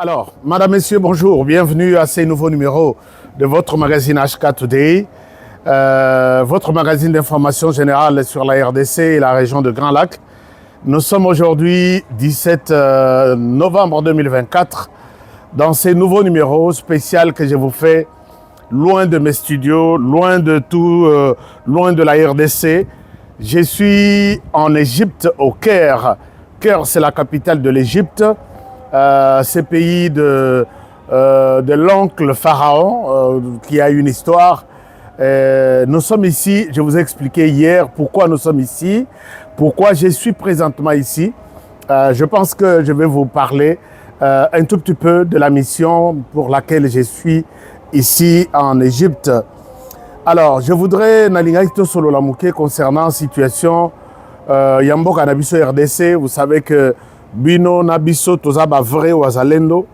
Alors, Madame, Messieurs, bonjour. Bienvenue à ces nouveaux numéros de votre magazine HK Today, votre magazine d'information générale sur la RDC et la région de Grand Lac. Nous sommes aujourd'hui 17 novembre 2024 dans ces nouveaux numéros spéciaux que je vous fais loin de mes studios, loin de tout, loin de la RDC. Je suis en Égypte, au Caire. Caire, c'est la capitale de l'Égypte. Ce pays de l'oncle pharaon qui a une histoire. Nous sommes ici, je vous ai expliqué hier pourquoi nous sommes ici, pourquoi je suis présentement ici. Je pense que je vais vous parler un tout petit peu de la mission pour laquelle je suis ici en Égypte. Alors, je voudrais nalingaito solo la mouké concernant la situation Yamboka Nabiso RDC. Vous savez que Bino Nabiso Tozaba vrai ou Azalendo.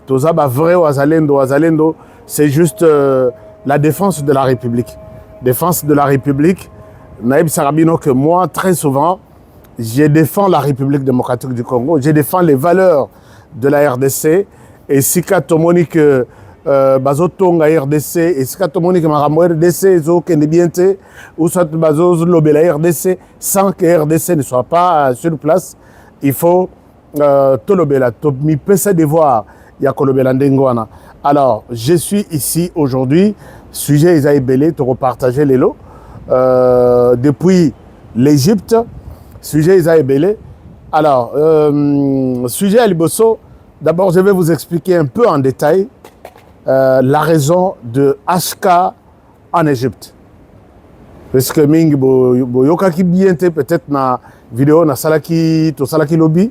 Tozaba vrai ou Azalendo. Azalendo, c'est juste la défense de la République. Défense de la République. Naïb Sarabino, que moi, très souvent, je défends la République démocratique du Congo. Je défends les valeurs de la RDC. Et si Tomoni que Bazotonga RDC, et si Tomoni que Maramo RDC, Zo Kendibiente, ou soit Bazoz Lobela RDC, sans que RDC ne soit pas sur place, il faut Tolobela, mi pesa de voir Yakolobela Ndengwana. Alors, je suis ici aujourd'hui, sujet Isaïe Belé, te repartager les lots. Depuis l'Égypte, sujet Isaïe Belé. Alors, sujet Aliboso, d'abord je vais vous expliquer un peu en détail la raison de HK en Égypte. Parce que Ming Boyoka qui bien peut-être na vidéo na salaki to salaki lobby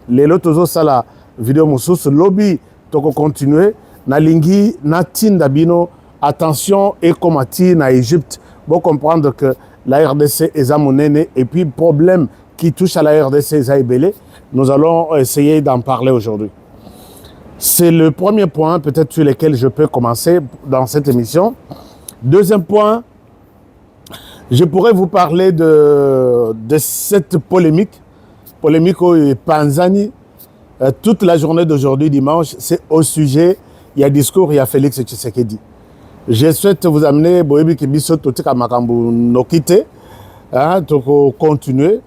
les lotozo sala vidéo musus lobby toko continuer na lingi na tinda bino attention et komati na Égypte pour comprendre que la RDC est amonene et puis problème qui touche à la RDC Zaïbélé, nous allons essayer d'en parler aujourd'hui. C'est le premier point peut-être sur lequel je peux commencer dans cette émission. Deuxième point, je pourrais vous parler de cette polémique au Panzani. Toute la journée d'aujourd'hui, dimanche, c'est au sujet, il y a discours, il y a Félix Tshisekedi. Je souhaite vous amener, Boyebi Kibiso, Totika Makambu Nokite, pour continuer,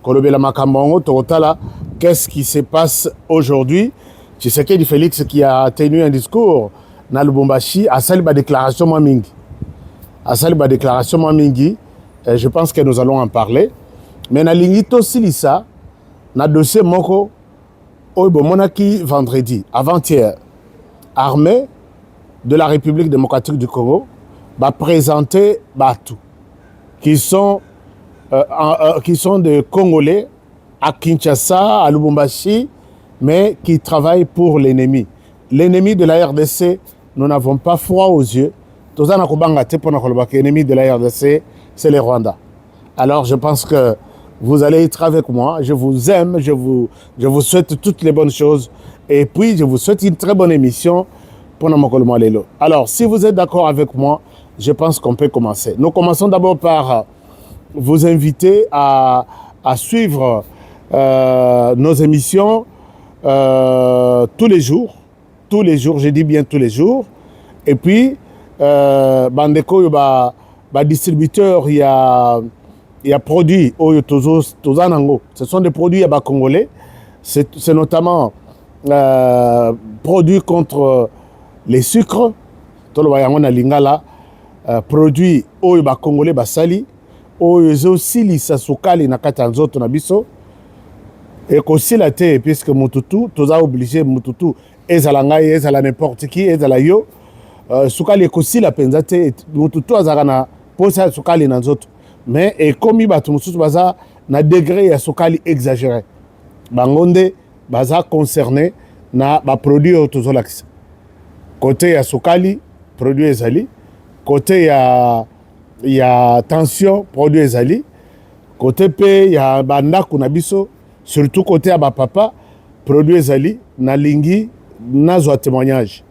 Kolobela Makambongo, Torotala, qu'est-ce qui se passe aujourd'hui? Tshisekedi Félix qui a tenu un discours dans le Lubumbashi, a sali ba déclaration Mamingi. A sali ba déclaration Mamingi. Je pense que nous allons en parler. Mais na lingito silisa, na dossier moko, oibo monaki vendredi, avant-hier, armée de la République démocratique du Congo va présenter Batu, qui sont des Congolais à Kinshasa, à Lubumbashi, mais qui travaillent pour l'ennemi. L'ennemi de la RDC, nous n'avons pas froid aux yeux. L'ennemi de la RDC, c'est les Rwandais. Alors je pense que vous allez être avec moi. Je vous aime, je vous souhaite toutes les bonnes choses. Et puis je vous souhaite une très bonne émission pour Namokoloma Lelo. Alors si vous êtes d'accord avec moi, je pense qu'on peut commencer. Nous commençons d'abord par vous inviter à suivre nos émissions tous les jours, je dis bien tous les jours. Et puis Bandeko distributeur, il y a produits Tozanango. Ce sont des produits congolais. C'est notamment produits contre les sucres. Produits congolais basali. Aussi sukali na kata nzoto na biso. Et aussi la terre, puisque Mututu, Toza obligé Mututu, ezalanga, ezala n'importe qui, ezala yo. Sukali aussi la penzate, Mututu azarana posa sukali na nzoto. Mais et comme il batu mususu baza na degré ya sukali exagéré. Bangonde baza concerné na ba produit autozolax. Côté ya sukali, produit ezali. Côté ya tension, produit ezali. Côté pe ya banda kunabiso, surtout côté ya ba papa, produit ezali na lingi nazwa témoignage.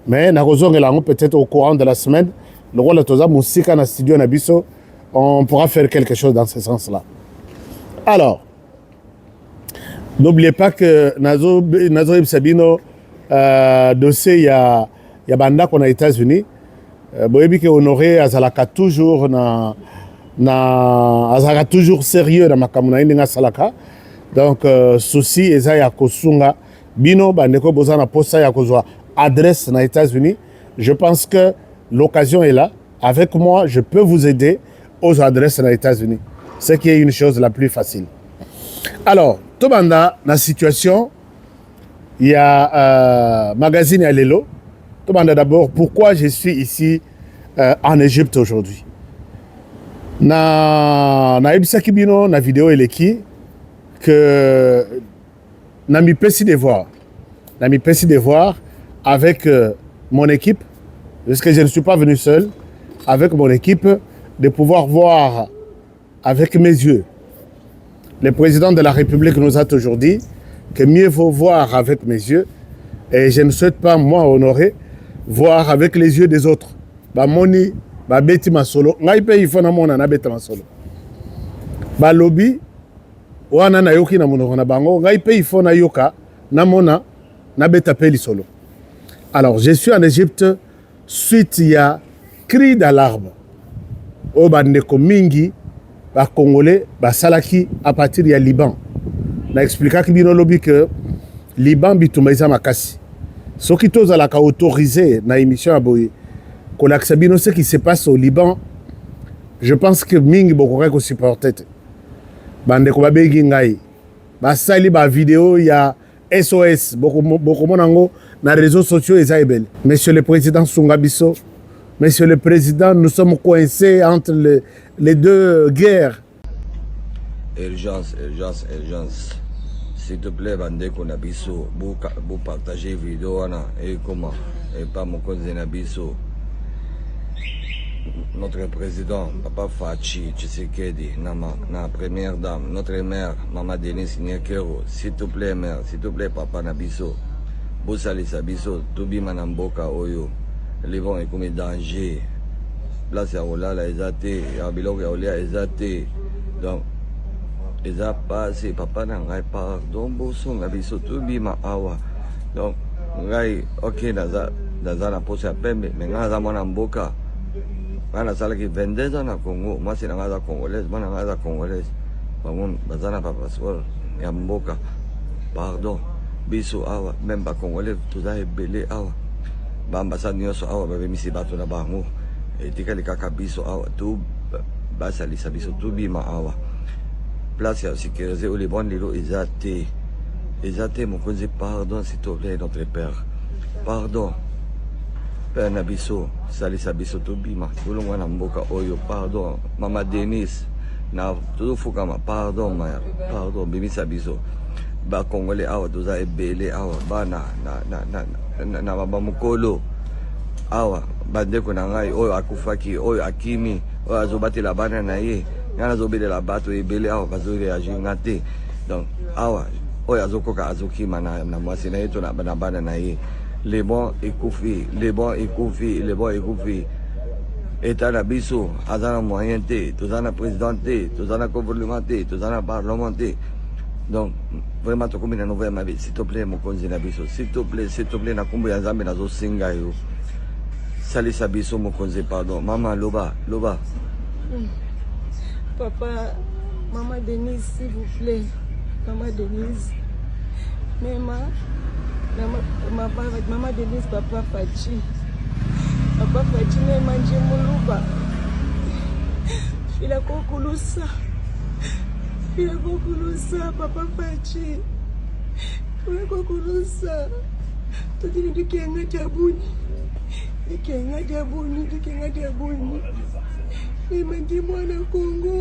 Mais na kozongela peut-être au courant de la semaine, le rôle de toza musika na studio na biso, on pourra faire quelque chose dans ce sens-là. Alors, n'oubliez pas que Nazo Sabino dossier ya banda qu'on a États-Unis. Boyebi que honoré azalaka toujours azalaka toujours sérieux na makambo na ndinga salaka. Donc souci eza ya kosunga bino bandeko bozana posa ya kozwa adresse na États-Unis. Je pense que l'occasion est là. Avec moi, je peux vous aider aux adresses aux États-Unis. Ce qui est une chose la plus facile. Alors, Tobanda, la situation, il y a magazine à Lelo. Tobanda d'abord, pourquoi je suis ici en Égypte aujourd'hui? Na ebisaki bino na vidéo eleki que na mi pesi de voir avec mon équipe, parce que je ne suis pas venu seul, avec mon équipe, de pouvoir voir avec mes yeux. Le président de la République nous a toujours dit que mieux vaut voir avec mes yeux, et je ne souhaite pas, moi, honorer, voir avec les yeux des autres. Ba moni, ba beti masolo, ngai pe ifona mona na beta masolo. Ba lobby, wana na yoki na monoko na bango, ngai pe ifona yoka na mona na beta peli solo. Alors, je suis en Égypte, suite il y a cri d'alarme. Au bandeko mingi, ba Congolais, ba salaki à partir du Liban. Na expliqué que bino lobby que Liban bitumaiza makasi. Ce qui tozalaka autorisé na émission à boye. Qu'on accepte bino ce qui se passe au Liban. Je pense que mingi bokoka ko supporter. Bandeko ba begi ngai. Ba sali ba vidéo il y a SOS beaucoup monango na réseaux sociaux et Monsieur le Président Sungabiso, Monsieur le Président, nous sommes coincés entre les deux guerres. Urgence. S'il te plaît, Bandeko Nabiso, vous partagez vidéo et comment et pas mon cousin Nabiso. Notre président, Papa Fachi Tshisekedi, na première dame, notre mère, Maman Denise Nyekero, s'il te plaît, mère, s'il te plaît, Papa Nabiso, Bosali Sabiso, Tobi Manamboka Oyo, les vents est comme danger. Place ya Olala Ezate, ya Biloko ya Olia Ezate, donc, Eza passé, Papa Nangai, pardon, Boso Nabiso, Tobi Ma Awa, donc, Ngai, ok, dans la pose à Pembe, mais Naza Manamboka. Ana sala ki 22 ans na Congo, moi c'est na congolaise, moi na congolaise. Bangon bazana pa passeport ya mboka. Pardon. Biso awa, même ba congolais tuza ebele awa. Ba ambassade nyonso awa ba bemisi bato na bango. Et tikali kaka biso awa tout ba salisa biso tout bima awa. Place ya sécurité au Liban lilo ezate. Ezate mon cousin, pardon s'il te plaît notre père. Pardon. Père Nabiso, Salisa Biso Tobima, Tulunga Namboka Oyo, pardon, Maman Denise, na tout Fukama, pardon, mère, pardon, Bimisa Biso, ba Congolais awa, doza ebele awa, ba na babamukolo, awa, bandeko na ngai, oyo akufaki, oyo akimi, oyo azobati la bana na ye, ngana azobele la bato ebele awa, bazo réagir ngate, donc awa, oyo azokoka azokima na mwasi na ye to na bana na ye. Les bons écouffés, État la biso, azana moyen té, tous en a président té, tous en a gouvernement té, tous en a parlement té. Donc, vraiment, tu combines nouvelle ma vie, s'il te plaît, mon cousin na biso, s'il te plaît, na kumbu ya zambe na zo singa yo. Salisa biso, mon cousin, pardon. Maman, loba. Papa, Maman Denise, s'il vous plaît. Maman Denise. Maman Denise, Papa Fachi. Papa Fachi, manje muluba. Fila kokulusa, Papa Fachi. Fila kokulusa. Tutini dikenga jabuni. Manje mwana Kongo.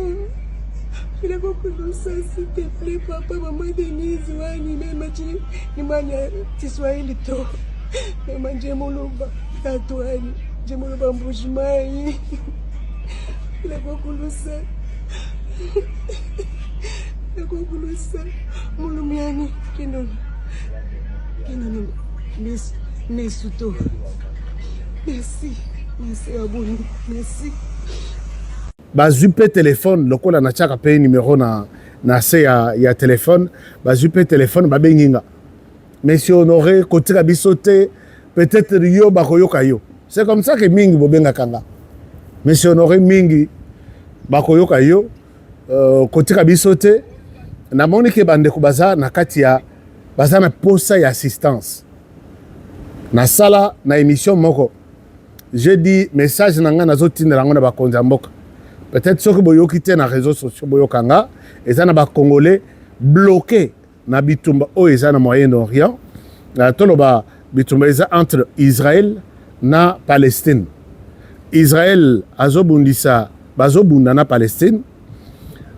Fila kokulusa, s'il te plaît, Papa, Maman Denise, wani mema chini ni manya Kiswahili to. Mema njemuluba tatwani, njemuluba mbujimai. Fila kokulusa. Fila kokulusa. Mulumiani kinono. Mesuto. Merci abuni. Merci. Bazupe téléphone, lokola na chaka paye numéro na se ya téléphone, bazupe téléphone babenginga. Monsieur Honoré, côté Kabisote, peut-être yo bakoyoka yo. C'est comme ça que mingi bobenga kanga. Monsieur Honoré mingi bakoyoka yo, côté Kabisote, na moni ke bande ko baza na katia baza na posa ya assistance. Na sala na émission moko. J'ai dit message nanga nazotinda lango na bakonza mboka. Peut-être ceux qui boyoki te na réseaux sociaux boyokanga, eza na ba Congolais bloqués na bitumba o eza na Moyen-Orient. Toloba bitumba eza entre Israël na Palestine. Israël azobundisa bazobunda na Palestine.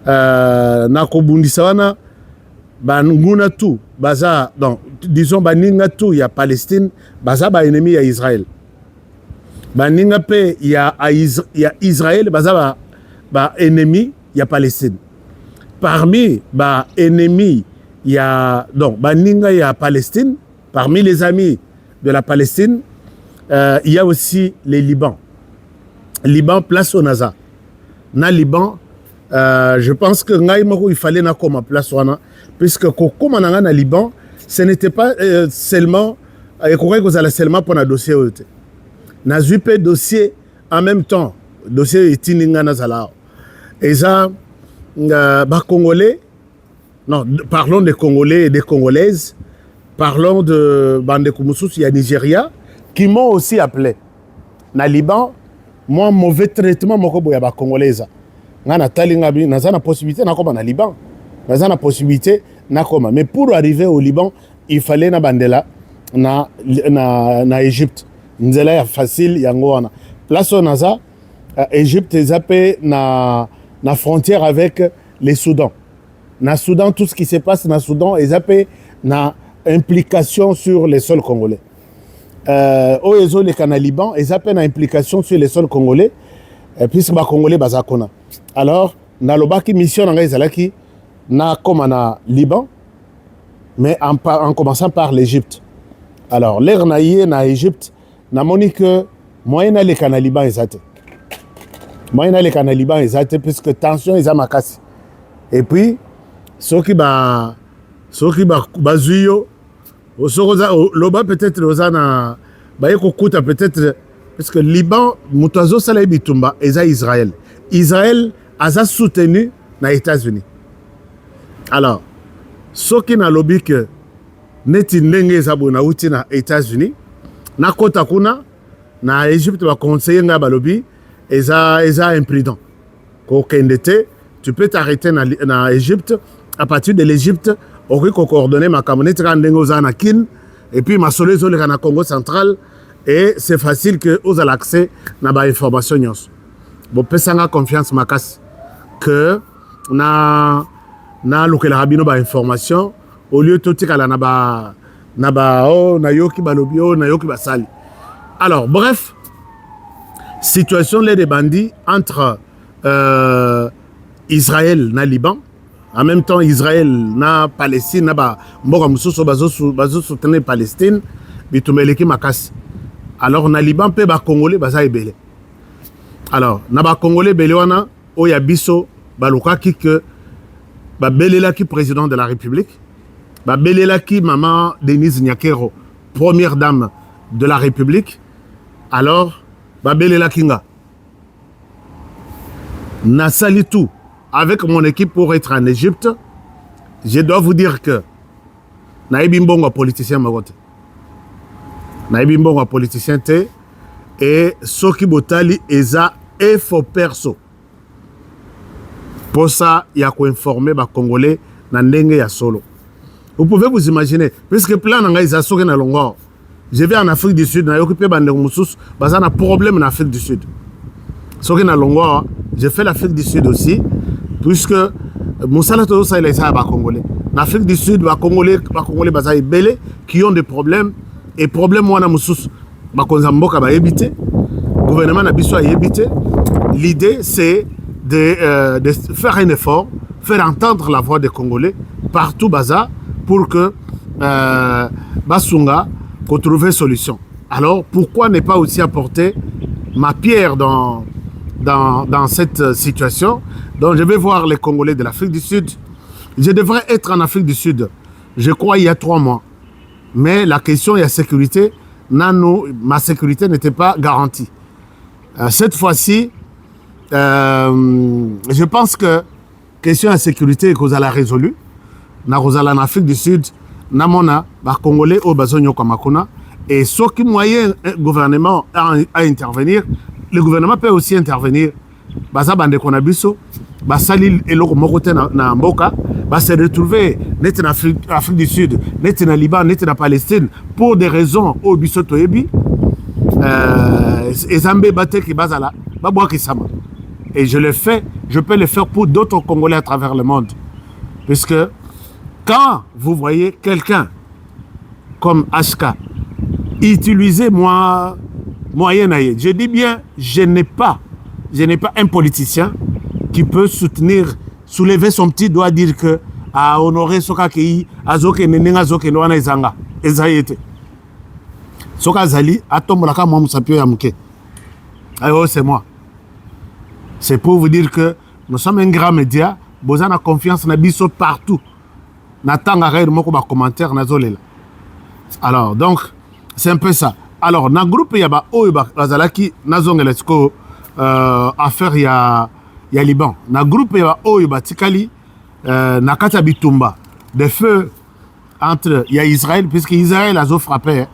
Na kobundisa wana banguna tout baza donc disons baninga tout ya Palestine baza ba ennemi ya Israël. Baninga pe ya Israël baza ba ennemi ya Palestine. Parmi ba ennemi ya donc baninga ya Palestine, parmi les amis de la Palestine, il y a aussi les Liban. Liban place au Naza. Na Liban, je pense que il fallait na comme place wana puisque comme on na Liban, ce n'était pas seulement seulement pour un dossier. Na zupe dossier en même temps, dossier itininga na zala. Et ça ba Congolais, non, parlons des Congolais et des Congolaises, parlons de Bande Koumoussous, il y a Nigeria, qui m'ont aussi appelé. Na Liban, moi, mauvais traitement, moi, il y a des Congolais. Na possibilité, na Liban. Na possibilité, mais pour arriver au Liban, il fallait na bandela na Égypte. Nzela ya facile yango wana. Place au Naza, Égypte zappé na frontière avec les Soudan. Na Soudan, tout ce qui se passe dans Soudan est zappé na implication sur les sols congolais. Oezo les Canal Liban est zappé na implication sur les sols congolais puisque ba congolais bazakona. Alors na lobaki mission na ezalaki na comme na Liban mais en commençant par l'Égypte. Alors l'air naïe na Égypte na moni que moyen les Canal Liban ezate. Moyen les Canal Liban ezate puisque tension est makasi. Et puis ceux qui bazuyo loba peut-être ozana ba ekokuta peut-être parce que Liban mutazo sala bitumba eza Israël. Israël a soutenu na États-Unis. Alors ceux qui na lobby que neti ndenge zabona uti na États-Unis na kota kuna na Égypte ba conseiller nga ba lobby eza imprudent. Ko kendete tu peux t'arrêter na Égypte. À partir de l'Égypte, on peut coordonner ma camonette na Kin et puis ma solution le Congo central et c'est facile que vous avez accès à la information. Bon, pesanga confiance makas que na local rabino ba information au lieu tout tika na ba na yoki balobi na yoki basali. Alors bref, situation les des bandits entre Israël na Liban. En même temps, Israël na Palestine na ba mboka mususu bazo soutenir Palestine bitumeleki makasi. Alors na Liban pe ba Congolais baza ebele. Alors na ba Congolais belé wana oya biso balukaki que ba belelaki président de la République, ba belelaki maman Denise Nyakero, première dame de la République. Alors ba belelaki nga na sali tout. Avec mon équipe pour être en Égypte, je dois vous dire que naïbi mbongo politicien magote. Naïbi mbongo politicien te et soki botali eza et faux perso. Pour ça, il y a quoi informer ba Congolais na ndenge ya solo. Vous pouvez vous imaginer, puisque plan nanga isa soki na longo. Je vais en Afrique du Sud, na occupé bande mususu, baza na problème en Afrique du Sud. Soki na longo, j'ai fait l'Afrique du Sud aussi. Puisque Moussala Todosa il est à Congolais. En Afrique du Sud, les Congolais bazaï belé qui ont des problèmes et problèmes wana musus bakonzamboka ba éviter. Gouvernement na biso a éviter. L'idée c'est de faire un effort, faire entendre la voix des Congolais partout baza pour que Basunga qu'on trouve solution. Alors pourquoi ne pas aussi apporter ma pierre dans cette situation? Donc je vais voir les Congolais de l'Afrique du Sud. Je devrais être en Afrique du Sud, je crois, il y a 3 mois. Mais la question de la sécurité, ma sécurité n'était pas garantie. Cette fois-ci, je pense que question de sécurité que vous allez résolue. En Afrique du Sud, namona ba Congolais au bazonyo kamakuna et ce qui moyen gouvernement à intervenir, le gouvernement peut aussi intervenir. Baza bande konabiso, basali eloko mokote na mboka, ba se retrouver net en Afrique du Sud, net en Liban, net en Palestine pour des raisons au biso toyebi. Ezambe bate ki bazala, ba boa kisama. Et je peux le faire pour d'autres Congolais à travers le monde. Puisque quand vous voyez quelqu'un comme HK utiliser moyen, je dis bien, je n'ai pas un politicien qui peut soulever son petit doigt, dire que à honorer Soka Kei, Azoke Nenenga Zoke Noana Ezanga, Ezayete. Soka Zali, Atomolaka Moussapio Yamke. Alors c'est moi. C'est pour vous dire que nous sommes un grand média, vous avez confiance dans Bisso partout. Natanga Ray Moko ba commentaire nazolela. Alors donc c'est un peu ça. Alors dans groupe il y a Oyoba Razalaki nazongelesko affaire il y a Liban. Dans groupe il y a Oyoba Tikali nakata bitumba des feux entre il y a Israël puisque Israël a zo frappé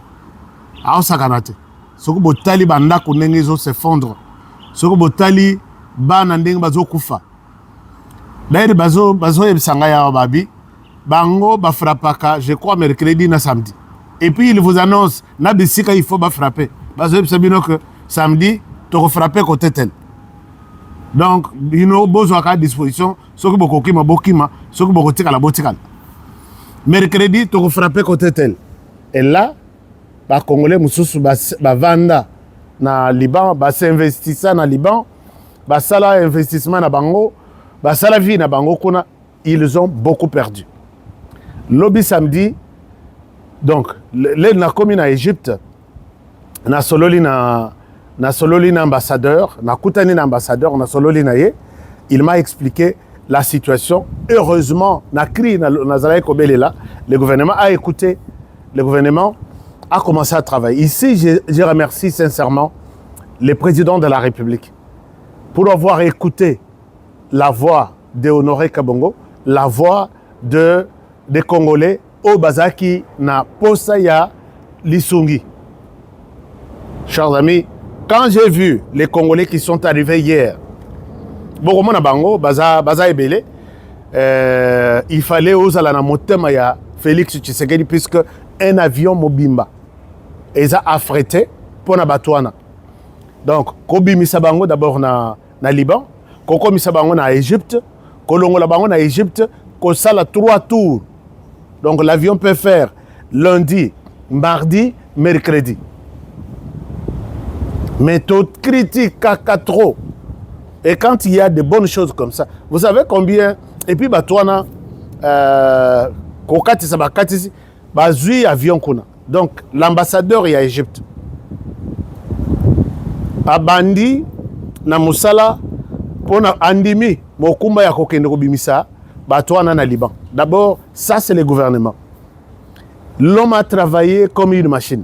à Osakanate. Soko botali banda kunenge zo s'effondre. Soko botali bana ndenge bazo kufa. D'ailleurs bazo yebisanga ya babi bango ba frappaka je crois mercredi na samedi. Et puis il vous annonce na bisika il faut ba frapper. Bazo yebisabino que samedi to frapper côté tel. Donc besoin à disposition soko bokokima bokima soko bokotika la botika. Mercredi to frapper côté tel. Et là ba congolais mususu ba vanda na Liban ba s'investissa na Liban ba sala investissement na bango ba sala vie na bango kuna ils ont beaucoup perdu. Lobby samedi donc les na komi na Égypte na sololi na ambassadeur na kutani na ambassadeur na sololi na ye il m'a expliqué la situation. Heureusement na cri na zalaye kobelela le gouvernement a écouté, le gouvernement a commencé à travailler. Ici je remercie sincèrement le président de la République pour avoir écouté la voix de Honoré Kabongo, la voix des Congolais au Bazaki na Posaya Lisungi. Chers amis, quand j'ai vu les Congolais qui sont arrivés hier, Bogomona Bango, Baza Ebele, il fallait aux Alana Motema ya Félix Tshisekedi puisque un avion Mobimba ils a affrété pour na Batouana. Donc, Kobi Misabango d'abord na Liban, Koko Misabango na Égypte, Kolongo Labango na Égypte, Kosala 3 tours. Donc l'avion peut faire lundi, mardi, mercredi. Méthode critique, caca trop. Et quand il y a de bonnes choses comme ça, vous savez combien, et puis Batouana, Kokati Sabakati, Bazui avion kuna. Donc l'ambassadeur est à Égypte. Abandi na musala pona andimi mokumba ya kokende kobimisa batwana na Liban. D'abord, ça c'est le gouvernement. L'homme a travaillé comme une machine.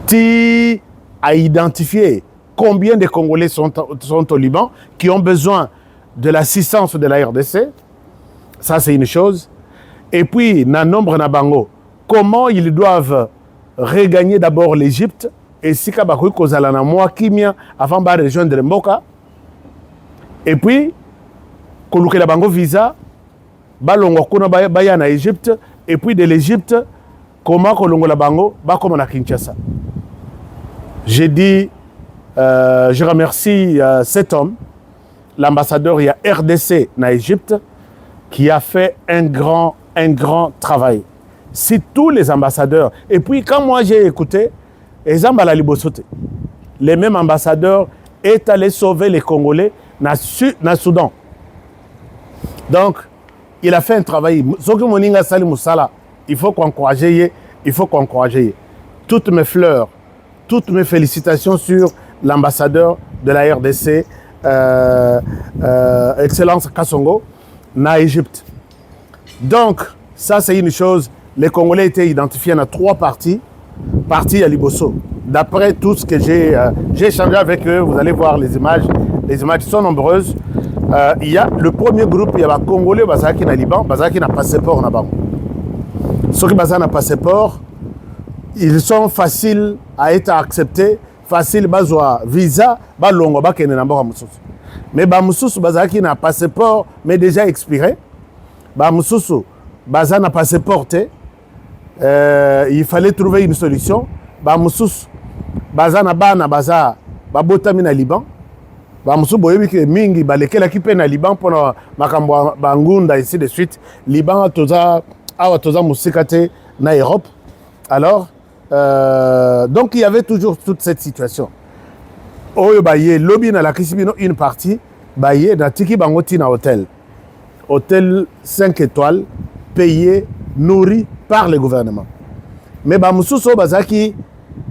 Tu as identifié combien de Congolais sont au Liban qui ont besoin de l'assistance de la RDC. Ça c'est une chose. Et puis, na nombre na bango, comment ils doivent regagner d'abord l'Égypte et si Kabakoui Kozala na moi Kimia avant de rejoindre Mboka. Et puis, Koluke la bango visa, balongo kuna baya na Égypte et puis de l'Égypte, comment Kolongo la bango ba comme na Kinshasa. J'ai dit, je remercie cet homme, l'ambassadeur il y a RDC na Égypte, qui a fait un grand travail. Si tous les ambassadeurs, et puis quand moi j'ai écouté, les mêmes ambassadeurs est allé sauver les Congolais na Soudan. Donc, il a fait un travail. Il faut qu'encourager, toutes mes fleurs, toutes mes félicitations sur l'ambassadeur de la RDC, Excellence Kassongo, na Égypte. Donc, ça c'est une chose. les Congolais étaient identifiés en 3 parties. Partie à Liboso. D'après tout ce que j'ai échangé avec eux, vous allez voir les images sont nombreuses. Il y a le premier groupe, il y a les Congolais qui na Liban, qui na passeport na bango. Ceux qui ont un passeport, ils sont faciles à être acceptés, faciles à visa, balongo ba kene na mboka mususu. Mais ba mususu qui na passeport mais déjà expiré, ba mususu na passeport il fallait trouver une solution. Ba mususu na bana botami na Liban. Ba mususu boyebi ke mingi balekela ki pe na Liban pona makambo bangunda ainsi de suite. Liban toza musika te na Europe. Alors donc il y avait toujours toute cette situation. Oyo baye lobby na la kisibino une partie baye na tiki bango tina hôtel. Hôtel 5 étoiles payé nourri par le gouvernement. Mais ba mususu bazaki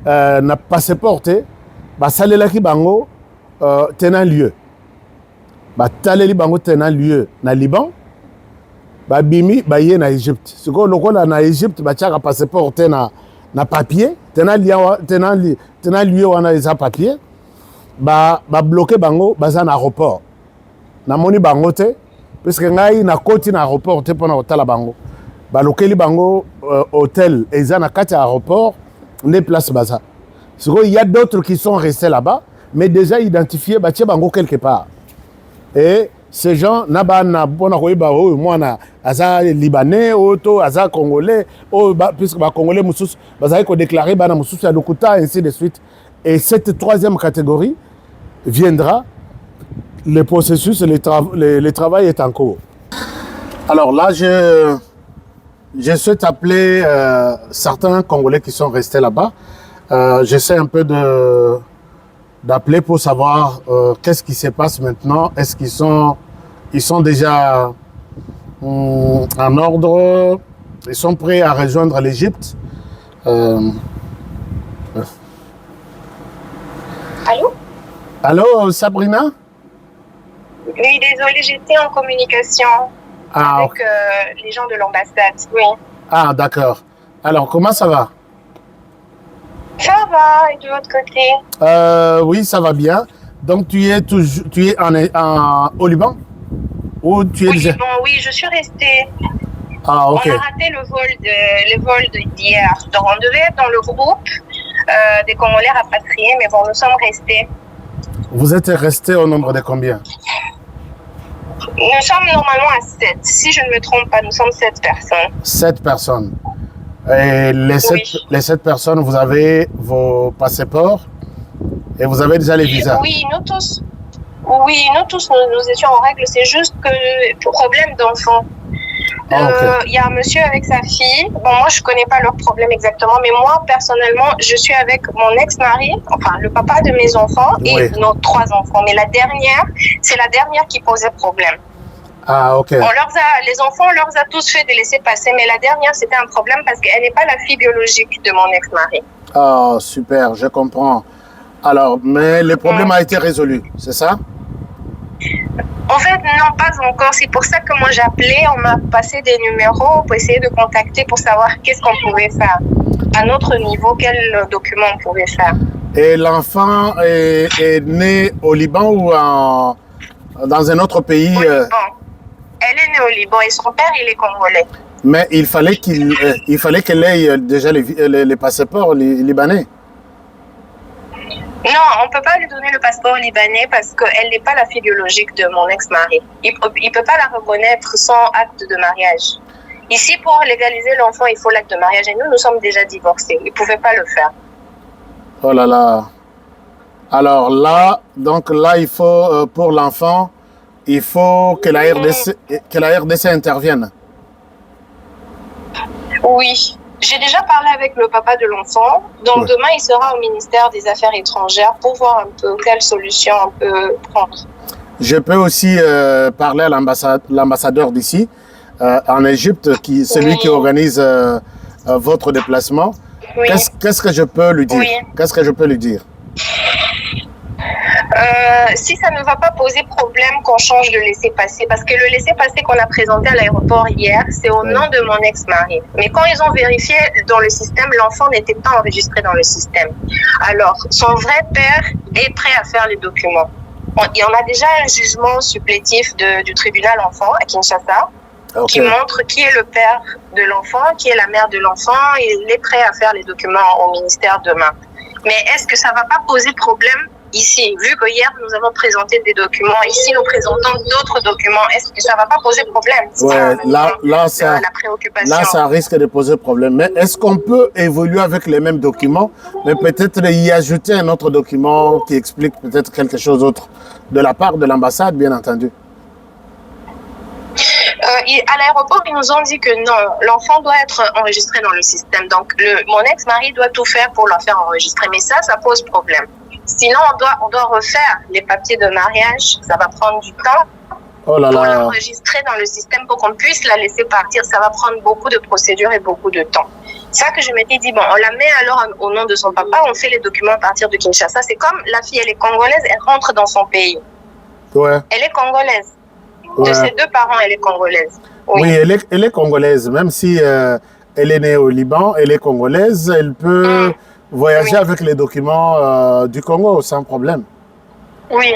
na passeport basalelaki bango tenant lieu. Bataleli bango tenant lieu na Liban. Babimi baye na Égypte. Siko lokola na Égypte batiaka passeport na papier, tenant lieu wana eza papier. Ba bloqué bango baza na aéroport. Na moni bango te puisque ngai na koti na aéroport te pona otala bango. Balokeli bango hôtel eza na kati aéroport les places baza. Il y a d'autres qui sont restés là-bas mais déjà identifiés batie bango quelque part. Et ces gens na bona koyeba o mwana aza libanais auto aza congolais puisque ba congolais mususu bazali ko déclarer bana mususu ya lokuta ainsi de suite. Et cette troisième catégorie viendra, le processus, le travail est en cours. Alors là, je souhaite appeler certains Congolais qui sont restés là-bas. J'essaie un peu d'appeler pour savoir qu'est-ce qui se passe maintenant. Est-ce qu'ils sont déjà en ordre? Ils sont prêts à rejoindre l'Égypte? Allô? Allô, Sabrina? Oui, désolée, j'étais en communication avec les gens de l'ambassade. Oui. Ah, d'accord. Alors, comment ça va? Ça va, et de votre côté? Oui, ça va bien. Donc, tu es au Liban? Ou tu es oui, déjà... bon, oui, je suis restée. Ah, ok. On a raté le vol d'hier. Donc, on devait être dans le groupe des Congolais rapatriés, mais bon, nous sommes restés. Vous êtes restés au nombre de combien? Nous sommes normalement à 7. Si je ne me trompe pas, nous sommes 7 personnes. 7 personnes. Et les 7 personnes, vous avez vos passeports et vous avez déjà les visas? Oui, nous tous, nous étions en règle. C'est juste que le problème d'enfant. Il y a un monsieur avec sa fille. Bon, moi, je ne connais pas leur problème exactement, mais moi, personnellement, je suis avec mon ex-mari, enfin, le papa de mes enfants et nos 3 enfants. Mais c'est la dernière qui posait problème. Ah, ok. Les enfants, on leur a tous fait des laissez-passer, mais la dernière, c'était un problème parce qu'elle n'est pas la fille biologique de mon ex-mari. Ah, super, je comprends. Alors, mais le problème a été résolu, c'est ça? En fait, non, pas encore. C'est pour ça que moi j'appelais. On m'a passé des numéros pour essayer de contacter pour savoir qu'est-ce qu'on pouvait faire. À notre niveau, quel document on pouvait faire. Et l'enfant est né au Liban ou dans un autre pays? Au Liban. Elle est née au Liban et son père, il est congolais. Mais il fallait qu'elle ait déjà les passeports libanais. Non, on ne peut pas lui donner le passeport libanais parce qu'elle n'est pas la fille biologique de mon ex-mari. Il ne peut pas la reconnaître sans acte de mariage. Ici, pour légaliser l'enfant, il faut l'acte de mariage. Et nous sommes déjà divorcés. Il ne pouvait pas le faire. Oh là là. Alors là, il faut, pour l'enfant, il faut que la RDC intervienne. Oui. J'ai déjà parlé avec le papa de l'enfant. Donc demain, il sera au ministère des Affaires étrangères pour voir un peu quelle solution on peut prendre. Je peux aussi parler à l'ambassadeur d'ici, en Égypte, celui qui organise votre déplacement. Oui. Qu'est-ce que je peux lui dire? Qu'est-ce que je peux lui dire? Si ça ne va pas poser problème qu'on change de laissez-passer, parce que le laissez-passer qu'on a présenté à l'aéroport hier, c'est au nom de mon ex-mari. Mais quand ils ont vérifié dans le système, l'enfant n'était pas enregistré dans le système. Alors, son vrai père est prêt à faire les documents. Il y en a déjà un jugement supplétif du tribunal enfant à Kinshasa qui montre qui est le père de l'enfant, qui est la mère de l'enfant, et il est prêt à faire les documents au ministère demain. Mais est-ce que ça ne va pas poser problème ici, vu que hier nous avons présenté des documents, ici nous présentons d'autres documents, est-ce que ça ne va pas poser problème? Là, ça risque de poser problème. Mais est-ce qu'on peut évoluer avec les mêmes documents, mais peut-être y ajouter un autre document qui explique peut-être quelque chose d'autre de la part de l'ambassade, bien entendu? À l'aéroport, ils nous ont dit que non, l'enfant doit être enregistré dans le système. Donc, mon ex-mari doit tout faire pour le faire enregistrer. Mais ça pose problème. Sinon, on doit refaire les papiers de mariage. Ça va prendre du temps pour l'enregistrer dans le système pour qu'on puisse la laisser partir. Ça va prendre beaucoup de procédures et beaucoup de temps. C'est ça que je m'étais dit, bon, on la met alors au nom de son papa, on fait les documents à partir de Kinshasa. C'est comme la fille, elle est congolaise, elle rentre dans son pays. Ouais. Elle est congolaise. De ses deux parents, elle est congolaise. Oui, elle est congolaise. Même si elle est née au Liban, elle est congolaise. Elle peut voyager avec les documents du Congo sans problème. Oui.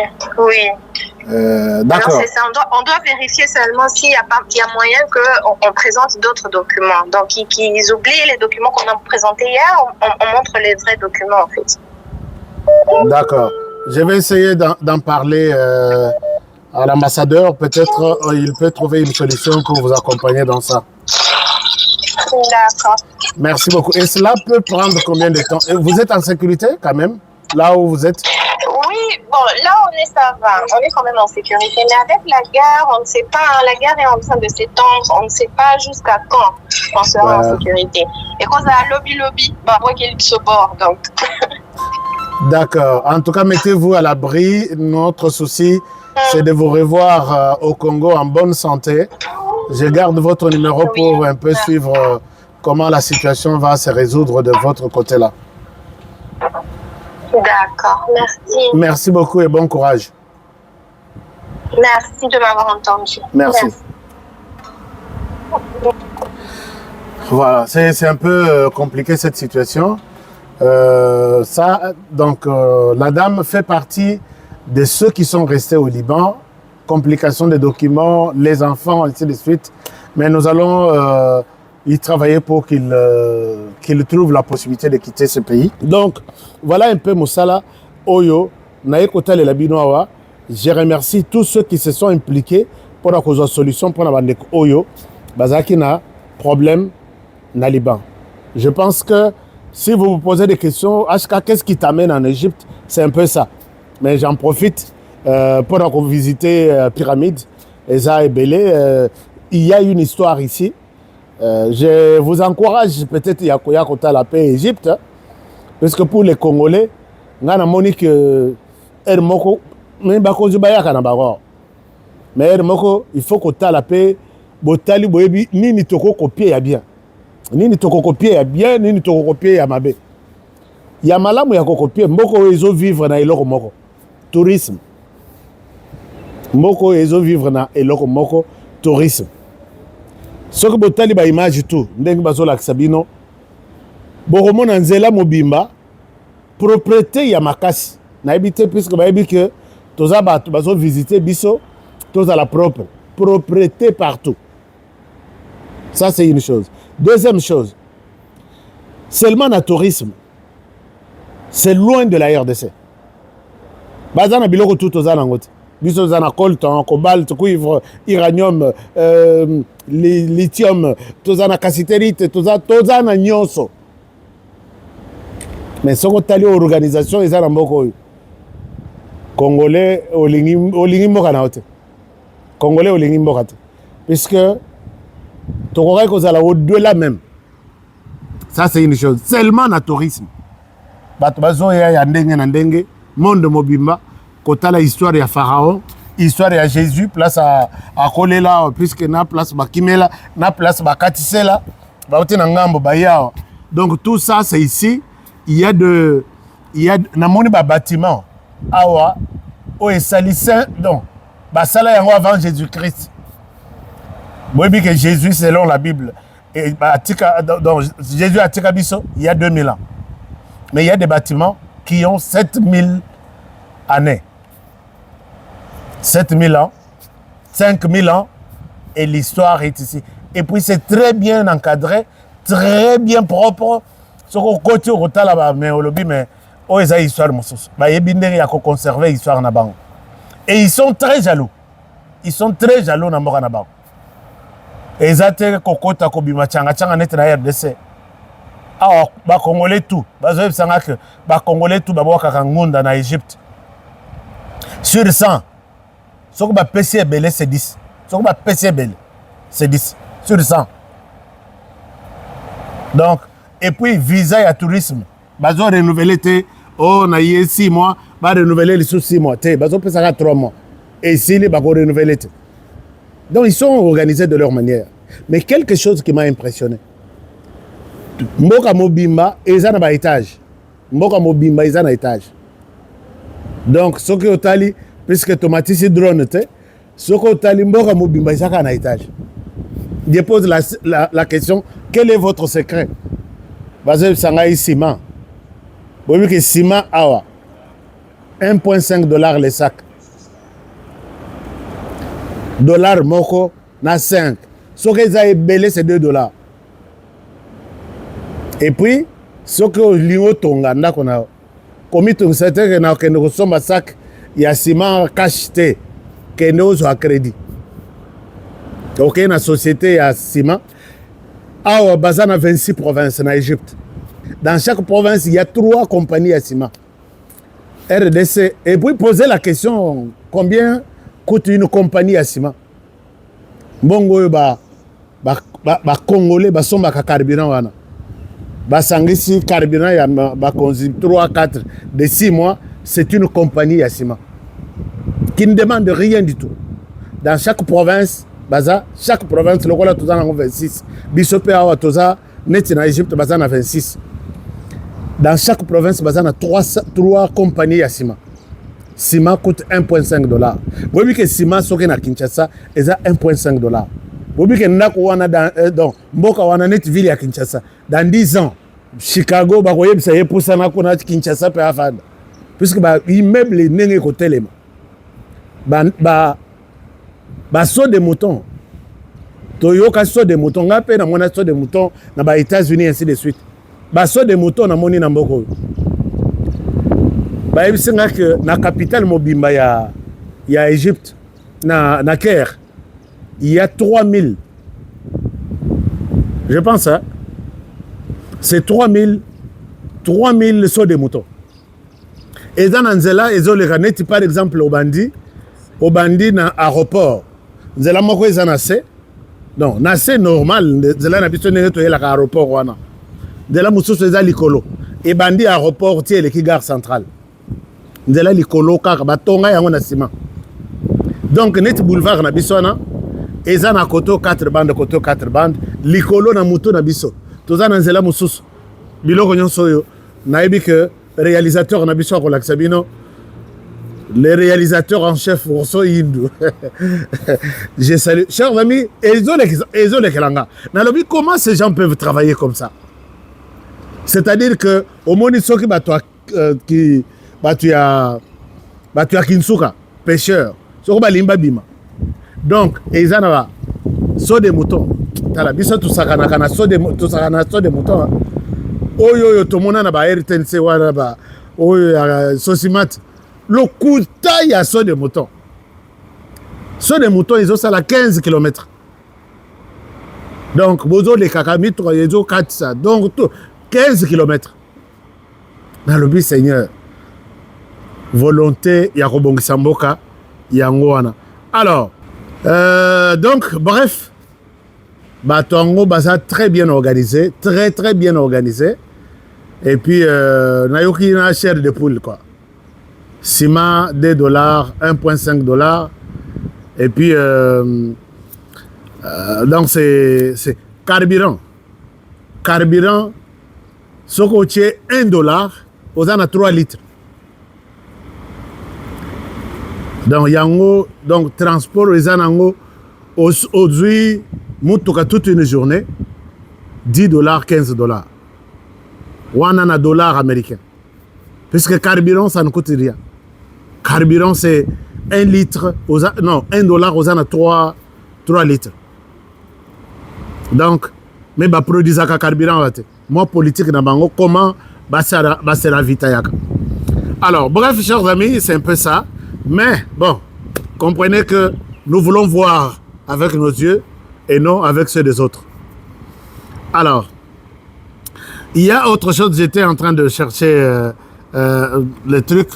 D'accord. C'est ça. On doit vérifier seulement s'il y a moyen qu'on présente d'autres documents. Donc, qu'ils oublient les documents qu'on a présentés hier, on montre les vrais documents, en fait. D'accord. Je vais essayer d'en parler à l'ambassadeur. Peut-être il peut trouver une solution pour vous accompagner dans ça. D'accord. Merci beaucoup. Et cela peut prendre combien de temps? Vous êtes en sécurité quand même, là où vous êtes? Oui, bon, là ça va. On est quand même en sécurité. Mais avec la guerre, on ne sait pas. La guerre est en train de s'étendre. On ne sait pas jusqu'à quand on sera en sécurité. Et quand ça a lobby, moi qui se bord, donc. D'accord. En tout cas, mettez-vous à l'abri. Notre souci, c'est de vous revoir au Congo en bonne santé. Je garde votre numéro pour un peu suivre comment la situation va se résoudre de votre côté-là. D'accord, merci. Merci beaucoup et bon courage. Merci de m'avoir entendu. Merci. Voilà, c'est un peu compliqué cette situation. La dame fait partie de ceux qui sont restés au Liban. Complication des documents, les enfants, ainsi de suite. Mais nous allons y travailler pour qu'il trouve la possibilité de quitter ce pays. Donc, voilà un peu Moussala, Oyo, Naekota et Labinoawa. Je remercie tous ceux qui se sont impliqués pour la cause de solution pour la Oyo. Bazaki na problème na Liban. Je pense que si vous vous posez des questions, HK, qu'est-ce qui t'amène en Égypte? C'est un peu ça. Mais j'en profite pour visiter Pyramide, Eza et Belé. Il y a une histoire ici. Je vous encourage peut-être Yakoya Kota la paix Égypte. Parce que pour les Congolais, on a monique Hermoko, mais Hermoko, il faut que la paix, Botali Boebi, ni toko copier ya bien. Ni toko copier ya bien, ni toko copier ya mabe. Ya malamu ya copier, mboko ezo vivre na eloko moko. Tourisme. Mboko ezo vivre na eloko moko, tourisme. Ce que Botali ba image tout, ndenge bazo la Sabino. Boromona nzela mobimba, propriété ya makasi. Na habité puisque ba ebi que toza bato bazo visiter biso, toza la propre. Propriété partout. Ça c'est une chose. Deuxième chose, seulement le tourisme, c'est loin de la RDC. Bazana biloko tout aux anangote. Biso zana coltan, cobalt, cuivre, uranium, lithium, tozana cassiterite, tozana nyonso. Mais ce que tu as organisation, ils ont beaucoup. Congolais, olingi mboka na ote. Congolais, olingi mboka te. Puisque tu aurais au-delà même. Ça, c'est une chose. Seulement le tourisme. Batubazo ya ndenge na ndenge, monde mobimba, kota la histoire ya Pharaon, histoire ya Jésus, place à Kolela, puisque na place Bakimela, na place Bakatisela, baote na ngambo bayao. Donc tout ça, c'est ici. Il y a namoni ba bâtiment awa oyo esalisa donc basala yango avant Jésus-Christ. Vous voyez que Jésus, selon la Bible, donc Jésus a tika biso il y a 2000 ans. Mais il y a des bâtiments qui ont 7000 années. 7000 ans, 5000 ans, et l'histoire est ici. Et puis c'est très bien encadré, très bien propre. Ce côté au là-bas, mais au lobby, mais oh, ils ont histoire de moussous. Bah, il y a conserver l'histoire na bango. Et ils sont très jaloux. Ils sont très jaloux na mora na bango. Et ils ont été kokota kobima changa net na RDC. Ah, ba Congolais tout. Ba zoe sanga que ba Congolais tout ba boka kangunda na Égypte. Sur 100. Ce que ba PC belé c'est 10. Ce que ba PC belé c'est 10 sur 100. Donc et puis visa et tourisme. Ba zo renouveler té oh na yé 6 mois, ba renouveler les sous 6 mois té, ba zo pesa 3 mois. Et ici les ba ko renouveler té. Donc ils sont organisés de leur manière. Mais quelque chose qui m'a impressionné. Mboka mobimba eza na ba étage. Mboka mobimba eza na étage. Donc ce que otali puisque tomati c'est drone te, ce que otali mboka mobimba eza na étage. Je pose la question, quel est votre secret? Basé sanga ciment. Vous voyez que ciment awa 1,5 $ le sac. Dollar moko na 5. Ce que ça est belé c'est 2 $. Et puis ce que l'io tonga ndako na komi to certains na que nous sommes sac ya ciment cacheté que nous au crédit. OK na société ya ciment awa bazana 26 provinces en Égypte. Dans chaque province, il y a 3 compagnies à ciment. RDC. Et puis poser la question, combien coûte une compagnie à ciment? Bongo ba Congolais ba somba ka carburant wana. Ba sangisi carburant ya ba konzi 3 4 de 6 mois, c'est une compagnie à ciment qui ne demande rien du tout. Dans chaque province, chaque province le kola tozana 26. Bisope awa toza net na Égypte bazana 26. Dans chaque province, il y a 3 compagnies à ciment. Ciment coûte 1,5 $. Vous voyez que ciment, ce qui est à Kinshasa, est à 1,5 $. Vous voyez que Mboka wana net ville à Kinshasa. Dans 10 ans, Chicago, ça y est pour ça, Kinshasa peut faire. Puisque l'immeuble n'est pas côté. Saut de mouton. Toyoka saut de mouton. On a fait un saut de mouton dans les États-Unis, ainsi de suite. Baso de moto na moni na mboko. Ba ebisenga que na capitale mobimba ya Égypte na Caire, il y a 3000. Je pense hein. C'est 3000 sauts de moto. Et dans Nzela ezoleka neti par exemple au bandi na aéroport. Nzela moko ezana se. Non, na se normal nzela na biso nene to yela ka aéroport wana. De la moussouse eza likolo et bandi aéroport tie le gare centrale de la likolo kaka batonga yango na ciment. Donc net boulevard na biso na eza na koto 4 bandes likolo na moto na biso toza na nzela moussouse biloko nyonso yo nayebi que réalisateur na biso ko laksabino les réalisateurs en chef Rosso Indou. Je salue chers amis ezole kelanga na lobi comment ces gens peuvent travailler comme ça. C'est-à-dire que au moins ceux qui à Kinsuka pêcheur ceux qui limba bima donc ils en ont saut de mouton tala biso tout ça kana saut de mouton oyo to mona na ba RTNC wana ba oyo Sosimat le coup taille à saut de mouton ils ont ça à 15 km. Donc bozo les kakamitre ils ont 4 ça donc tout 15 km. Dans le but, Seigneur, volonté, il y a Robongisamboka, il y a Ngouana. Alors, donc, bref, Batongo Baza très bien organisé, très bien organisé. Et puis, Nayoki na chair de poule, quoi. Ciment, 2 $, 1,5 $. Et puis, donc, c'est carburant. Ce qui est $1, vous en avez 3 litres. Donc yango donc transport ezanango aujourd'hui mutuka toute une journée $10 $15 wana na dollars américains puisque carburant ça ne coûte rien. Carburant c'est 1 litre non $1 aux ana 3 litres. Donc mais ba produisa ka carburant wate moi politique na bango comment basera vitayaka. Alors bref chers amis, c'est un peu ça, mais bon, comprenez que nous voulons voir avec nos yeux et non avec ceux des autres. Alors il y a autre chose, j'étais en train de chercher le truc.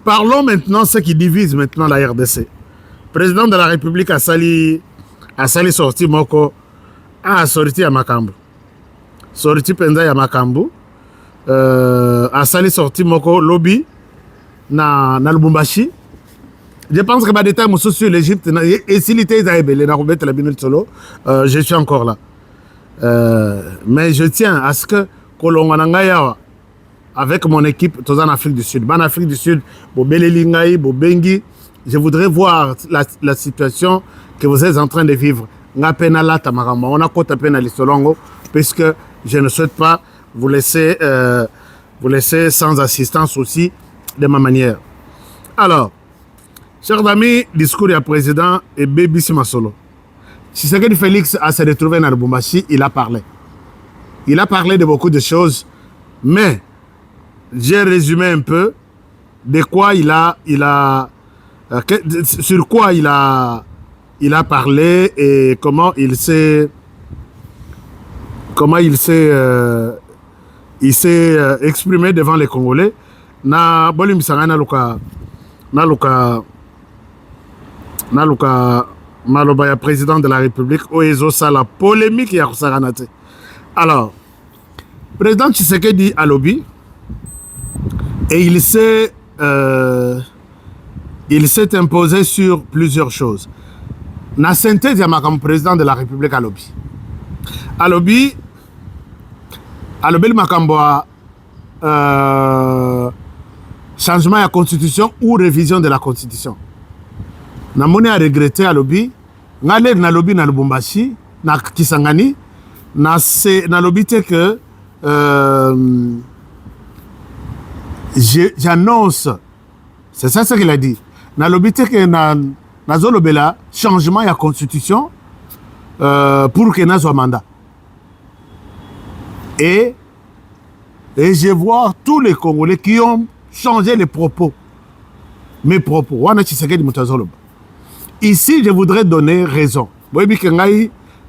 Parlons maintenant de ce qui divise maintenant la RDC. Président de la République a sali sorti moko a sorti à Makambu. Sorti penza ya Makambu. A sali sorti moko lobby na Lubumbashi. Je pense que ba détail mo sur l'Égypte et s'il était Isaïbel na Robert la Binul Solo, je suis encore là. Mais je tiens à ce que Kolongananga avec mon équipe, tous en Afrique du Sud. En Afrique du Sud, Bobelelingaï, Bobengi, je voudrais voir la situation que vous êtes en train de vivre. On a côté peine solongo, puisque je ne souhaite pas vous laisser sans assistance aussi de ma manière. Alors, chers amis, discours du président et Baby Simasolo. Tshisekedi Félix a se retrouvé dans Lubumbashi, il a parlé. Il a parlé de beaucoup de choses, mais j'ai résumé un peu de quoi sur quoi il a parlé et comment il s'est exprimé devant les Congolais. Na bolim sangana luka maloba ya président de la République oezo sala polémique ya kusaganate. Alors, président Tshisekedi a lobby et il s'est imposé sur plusieurs choses. Na synthèse ya comme président de la République a lobby. A lobby le makambo changement de la constitution ou révision de la constitution. Na moni a regretté à lobby, ngale na lobby na Lubumbashi, na Kisangani, na lobby que j'annonce, c'est ça ce qu'il a dit. Na lobby que na zolobela changement de la constitution pour que na soit mandat. Et je vois tous les Congolais qui ont changé les propos. Mes propos. Ici, je voudrais donner raison.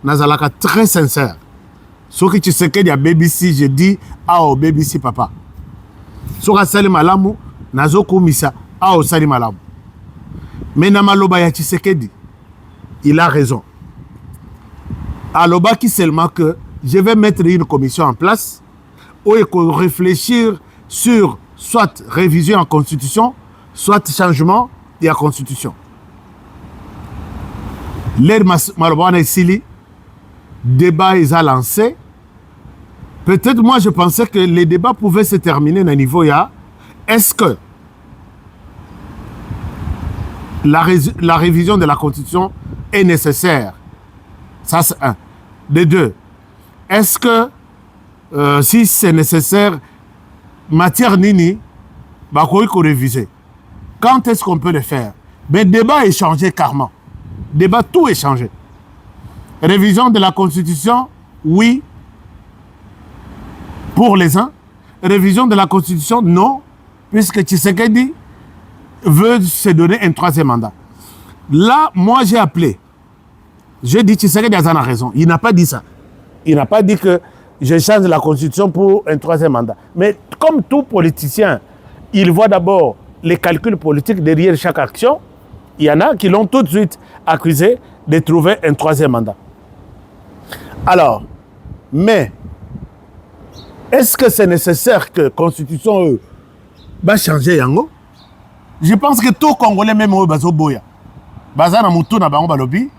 Nazalaka très sincère. Ce que tu sais qu'il y a BBC, je dis ah au BBC papa. Ce que sali malamu nazoko misa ah au sali malamu. Mais namaloba ya Tshisekedi, il a raison. Aloba qui seulement que je vais mettre une commission en place où il faut réfléchir sur soit révision en constitution, soit changement de la constitution. L'air Malobana Sili, débat est lancé. Peut-être moi je pensais que les débats pouvaient se terminer à niveau ya. Est-ce que la révision de la constitution est nécessaire? Ça c'est un. De deux, est-ce que si c'est nécessaire, matière nini, bah quoi il faut réviser? Quand est-ce qu'on peut le faire? Mais le débat est changé carrément. Débat tout est changé. Révision de la constitution, oui, pour les uns. Révision de la constitution, non, puisque Tshisekedi veut se donner un troisième mandat. Là, moi j'ai appelé. J'ai dit Tshisekedi a raison. Il n'a pas dit ça. Il n'a pas dit que je change la constitution pour un troisième mandat. Mais comme tout politicien, il voit d'abord les calculs politiques derrière chaque action. Il y en a qui l'ont tout de suite accusé de trouver un troisième mandat. Alors, mais, est-ce que c'est nécessaire que la constitution va changer yango? Je pense que tout Congolais, même au Bazoboya, Bazana Moutou na bango balobi,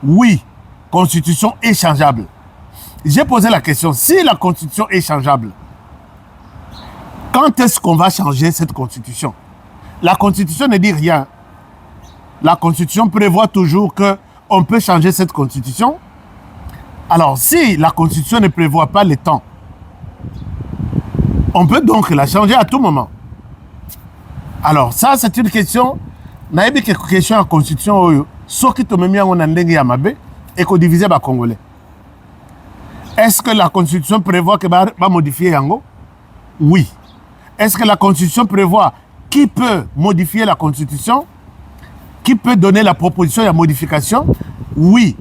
oui, constitution est changeable. J'ai posé la question, si la constitution est changeable, quand est-ce qu'on va changer cette constitution? La constitution ne dit rien. la Constitution prévoit toujours qu'on peut changer cette Constitution. Alors, si la Constitution ne prévoit pas les temps, on peut donc la changer à tout moment. Alors, ça, c'est une question. N'a pas de question en Constitution, ce qui te met en andenge yamabe et qu'on divise les Congolais. Est-ce que la Constitution prévoit que va modifier Yango? Oui. Est-ce que la Constitution prévoit qui peut modifier la Constitution? Qui peut donner la proposition de modification? Oui.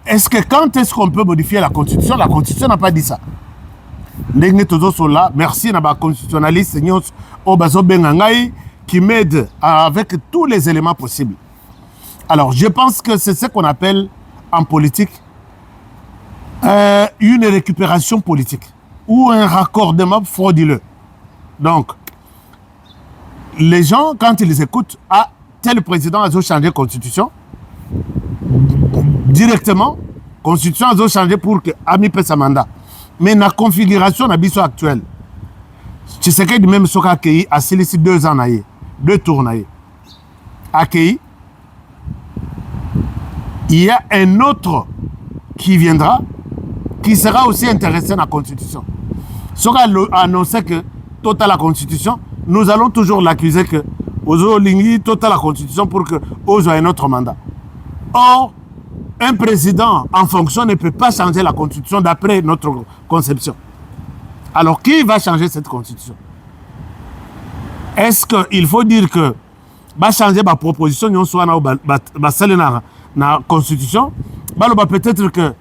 Est-ce que quand est-ce qu'on peut modifier la Constitution? La Constitution n'a pas dit ça. Merci à la constitutionnaliste Obazo Bengangai qui m'aide avec tous les éléments possibles. Alors, je pense que c'est ce qu'on appelle en politique une récupération politique ou un raccordement frauduleux. Donc, les gens, quand ils écoutent, ah, tel président a changé la constitution, directement, la constitution a changé pour que Ami paie sa mandat. Mais la configuration de actuelle, tu sais que même ce qu'il a ici 2 ans, 2 tours, accueilli, il y a un autre qui viendra, qui sera aussi intéressé dans la Constitution. Ce qui a annoncé que total la Constitution, nous allons toujours l'accuser que Ozolingi total la Constitution pour que Ozo ait un autre mandat. Or, un président en fonction ne peut pas changer la Constitution d'après notre conception. Alors, qui va changer cette Constitution? Est-ce qu'il faut dire que va changer ma proposition soit dans la Constitution? Peut-être que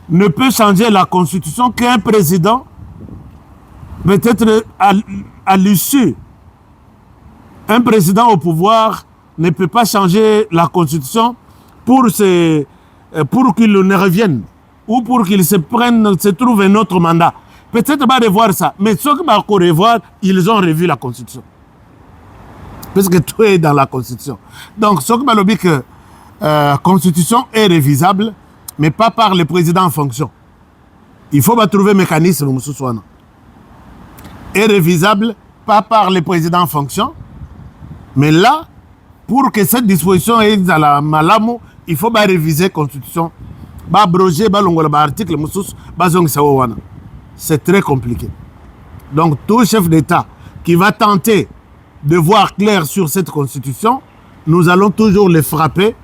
ne peut changer la Constitution qu'un président, peut-être à l'issue. Un président au pouvoir ne peut pas changer la Constitution pour qu'il ne revienne ou pour qu'il se trouve un autre mandat. Peut-être pas revoir ça, mais ceux qui vont revoir, ils ont revu la Constitution. Parce que tout est dans la Constitution. Donc, ceux qui vont dire que la Constitution est révisable, mais pas par le président en fonction. Il faut trouver un mécanisme, M. Souana. Est révisable, pas par le président en fonction, mais là, pour que cette disposition ait dans la Malamo, il faut réviser la Constitution, abroger l'article, c'est très compliqué. Donc, tout chef d'État qui va tenter de voir clair sur cette Constitution, nous allons toujours les frapper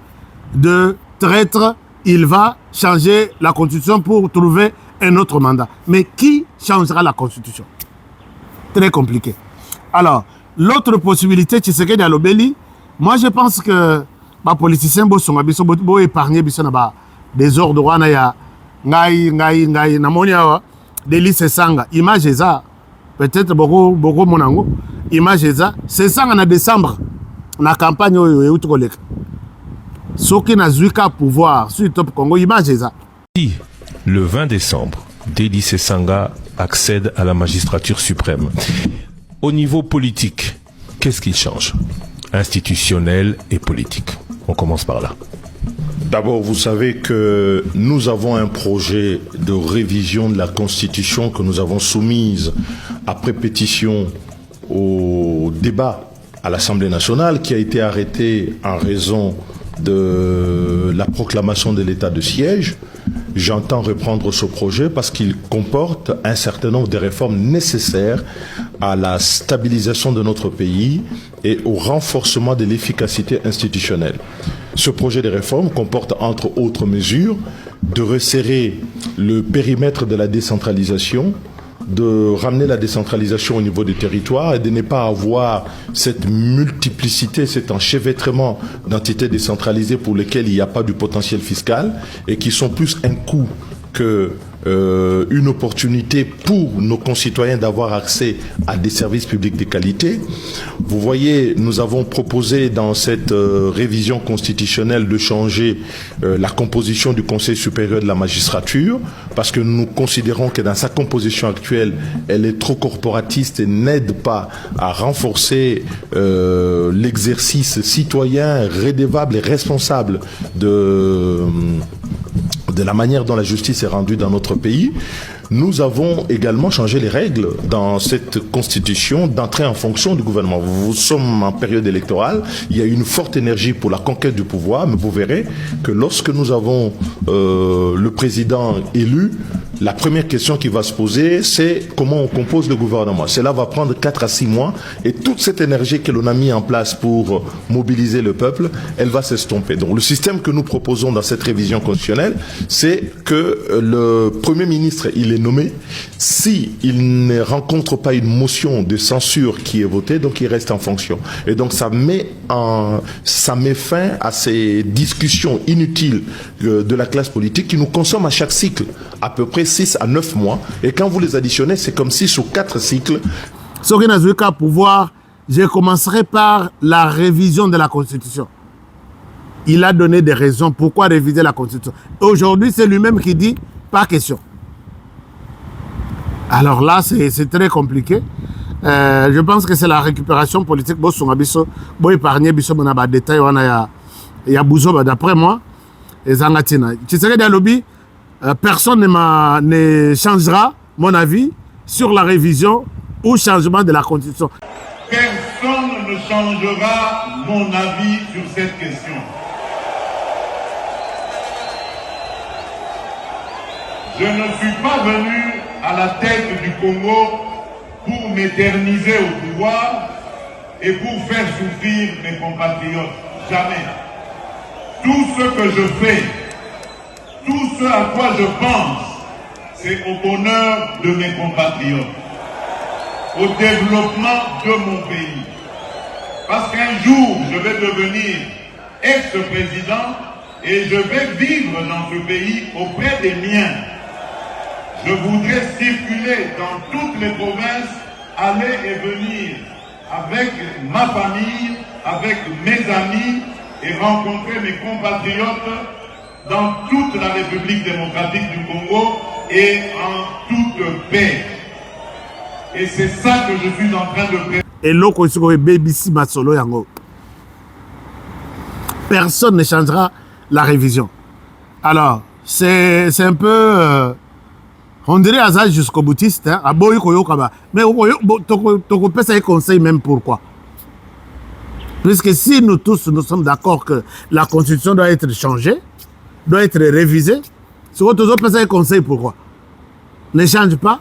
de traître. Il va changer la Constitution pour trouver un autre mandat. Mais qui changera la Constitution? Très compliqué. Alors, l'autre possibilité, tu sais que dans l'Obéli, moi je pense que les politiciens vont épargner des ordres des listes sanga. Image ça, peut-être beaucoup monango. Image ça, c'est ça en décembre, la campagne où tu collectes. Ce qui n'a pas pouvoir sur le top Congo, image ça. Le 20 décembre, Deli Sesanga accède à la magistrature suprême. Au niveau politique, qu'est-ce qu'il change? Institutionnel et politique. On commence par là. D'abord, vous savez que nous avons un projet de révision de la Constitution que nous avons soumise après pétition au débat à l'Assemblée nationale qui a été arrêté en raison de la proclamation de l'état de siège. J'entends reprendre ce projet parce qu'il comporte un certain nombre de réformes nécessaires à la stabilisation de notre pays et au renforcement de l'efficacité institutionnelle. Ce projet de réforme comporte entre autres mesures de resserrer le périmètre de la décentralisation, de ramener la décentralisation au niveau des territoires et de ne pas avoir cette multiplicité, cet enchevêtrement d'entités décentralisées pour lesquelles il n'y a pas du potentiel fiscal et qui sont plus un coût que une opportunité pour nos concitoyens d'avoir accès à des services publics de qualité. Vous voyez, nous avons proposé dans cette révision constitutionnelle de changer la composition du Conseil supérieur de la magistrature parce que nous considérons que dans sa composition actuelle, elle est trop corporatiste et n'aide pas à renforcer l'exercice citoyen, redevable et responsable de la manière dont la justice est rendue dans notre pays. nous avons également changé les règles dans cette constitution d'entrée en fonction du gouvernement. Nous sommes en période électorale, il y a une forte énergie pour la conquête du pouvoir, mais vous verrez que lorsque nous avons le président élu, la première question qui va se poser, c'est comment on compose le gouvernement. Cela va prendre 4 à 6 mois et toute cette énergie que l'on a mis en place pour mobiliser le peuple, elle va s'estomper. Donc le système que nous proposons dans cette révision constitutionnelle, c'est que le Premier ministre, il est nommé. S'il ne rencontre pas une motion de censure qui est votée, donc il reste en fonction. Et donc ça met fin à ces discussions inutiles de la classe politique qui nous consomment à chaque cycle à peu près 6 à 9 mois. Et quand vous les additionnez, c'est comme si sur 4 cycles. Ce qui n'a qu'à pouvoir, je commencerai par la révision de la Constitution. Il a donné des raisons pourquoi réviser la Constitution. Aujourd'hui, c'est lui-même qui dit pas question. Alors là, c'est très compliqué. Je pense que c'est la récupération politique. Bon, épargner, bon, détail, il y a Bouzo, d'après moi, et Zangatina. Tu sais que lobby, personne ne changera mon avis sur la révision ou changement de la Constitution. Personne ne changera mon avis sur cette question. Je ne suis pas venu à la tête du Congo pour m'éterniser au pouvoir et pour faire souffrir mes compatriotes. Jamais. Tout ce que je fais, tout ce à quoi je pense, c'est au bonheur de mes compatriotes, au développement de mon pays. Parce qu'un jour, je vais devenir ex-président et je vais vivre dans ce pays auprès des miens. Je voudrais circuler dans toutes les provinces, aller et venir avec ma famille, avec mes amis et rencontrer mes compatriotes dans toute la République démocratique du Congo et en toute paix. Et c'est ça que je suis en train de faire. Et l'autre, c'est BBC Matsolo Yango. Personne ne changera la révision. Alors, c'est un peu... on dirait Azaz jusqu'au boutiste. Hein, mais tu peux ça conseil même pourquoi. Puisque si nous tous nous sommes d'accord que la Constitution doit être changée, doit être révisée, si vous peux ça conseil pourquoi. Ne change pas.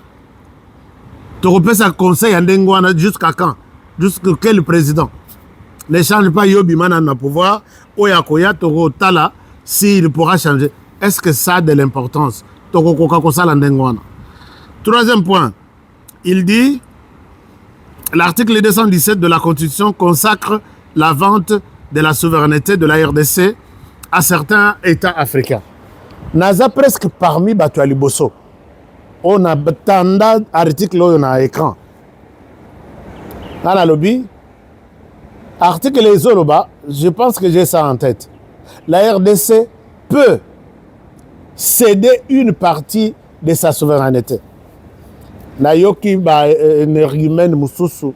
Tu peux ça conseil jusqu'à quand? Jusqu'à quel président? Ne change pas Yobi Manana pouvoir, Oyakoya, Toro Tala, s'il pourra changer. Est-ce que ça a de l'importance? Troisième point, il dit, l'article 217 de la Constitution consacre la vente de la souveraineté de la RDC à certains États africains. Naza presque parmi Batuali Bosso. On a tanda article on a écran. Dans la lobby, article les Zoloba, je pense que j'ai ça en tête. La RDC peut céder une partie de sa souveraineté. Nayoki Nergumen Moussoussou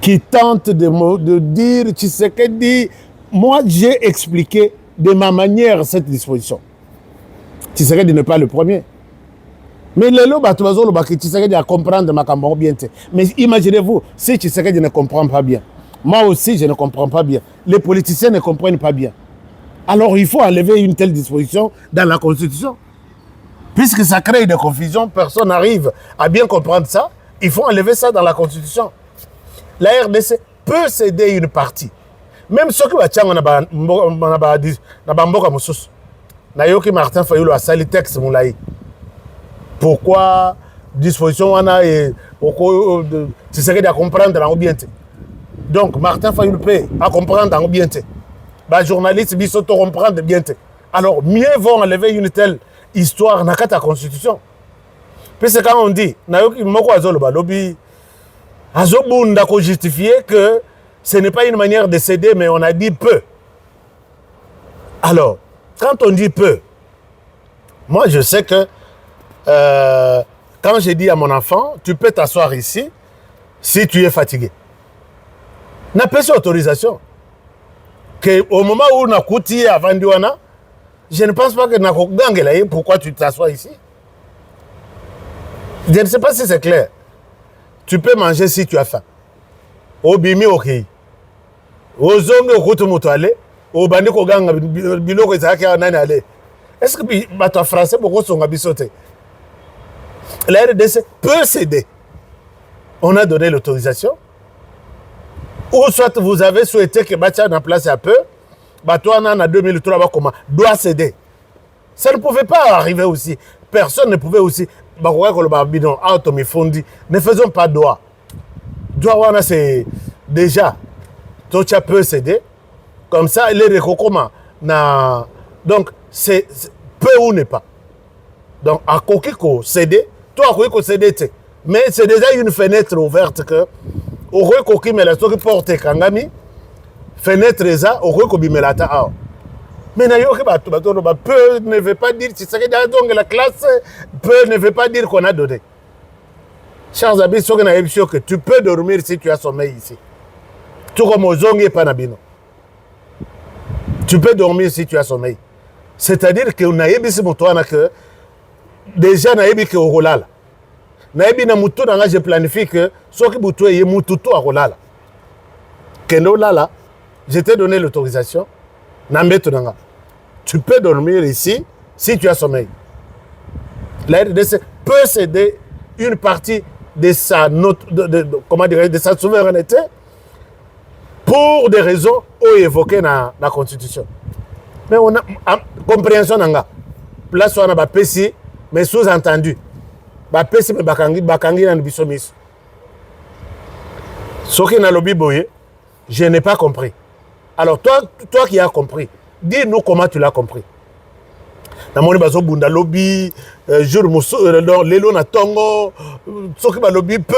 qui tente de dire Tshisekedi, moi j'ai expliqué de ma manière cette disposition. Tshisekedi n'est pas le premier. Mais les lots, Tshisekedi a comprendre ma cambo bien. Mais imaginez-vous, si Tshisekedi ne comprend pas bien, moi aussi je ne comprends pas bien, les politiciens ne comprennent pas bien. Alors il faut enlever une telle disposition dans la Constitution. Puisque ça crée de confusion, personne n'arrive à bien comprendre ça, il faut enlever ça dans la Constitution. La RDC peut céder une partie. Même ceux qui ont Nayoki Martin Fayulu a sali texte moulaï. Pourquoi disposition on a et tu serais à comprendre dans bien. Donc Martin Fayulu peut à comprendre dans bien. Les journalistes ils sont comprendre bien. Alors mieux vaut enlever une telle histoire dans la Constitution. Parce que quand on dit Nayoki Moko Azoloba lobby Azobunda ko justifier que ce n'est pas une manière de céder mais on a dit peu. Alors quand on dit peu, moi je sais que quand j'ai dit à mon enfant, tu peux t'asseoir ici si tu es fatigué. N'a pas cette autorisation. Au moment où on a coûté à Vandiwana, je ne pense pas que n'a pas pourquoi tu t'assois ici. Je ne sais pas si c'est clair. Tu peux manger si tu as faim. Au bimi ok. Au zongo koto motoale. Au bandi ko ganga biloko ezaki nani ale. Est-ce que bato français boko songa bisote? La RDC peut céder. On a donné l'autorisation. Ou soit vous avez souhaité que Batia en place un peu. Bato en 2003 doit céder. Ça ne pouvait pas arriver aussi. Personne ne pouvait aussi. Ne faisons pas droit. Droit, c'est déjà. Tocha peut céder. Comme ça, il est recommandé. Donc, c'est peu ou n'est pas. Donc, à Kokiko céder, toi, à Kokiko céder, mais c'est déjà une fenêtre ouverte que, au Kokiko, mais la qui porte Kangami, fenêtre, ça, au Kokiko, Bimelata. Mais peu ne veut pas dire que la classe peu ne veut pas dire qu'on a donné. Chers amis, que tu peux dormir si tu as sommeil ici. Tout comme aux ongles panabino. Tu peux dormir si tu as sommeil. C'est-à-dire que que déjà naïbi que rolala. Naïbi na mutu na je planifie que ce qui boutou est mututo à rolala. Kendo lala, je t'ai donné l'autorisation. Tu peux dormir ici si tu as sommeil. La RDC peut céder une partie de sa, de sa souveraineté pour des raisons évoquées dans la Constitution. Mais on a compréhension nanga. Place on a ba pesi mais sous-entendu. Ba pesi mais bakangi na bisomis. Ce qui n'a lobby boye, je n'ai pas compris. Alors, toi qui as compris, dis-nous comment tu l'as compris. Namoni bazo bunda lobby, jour lelo na tongo, soki ba lobby peu.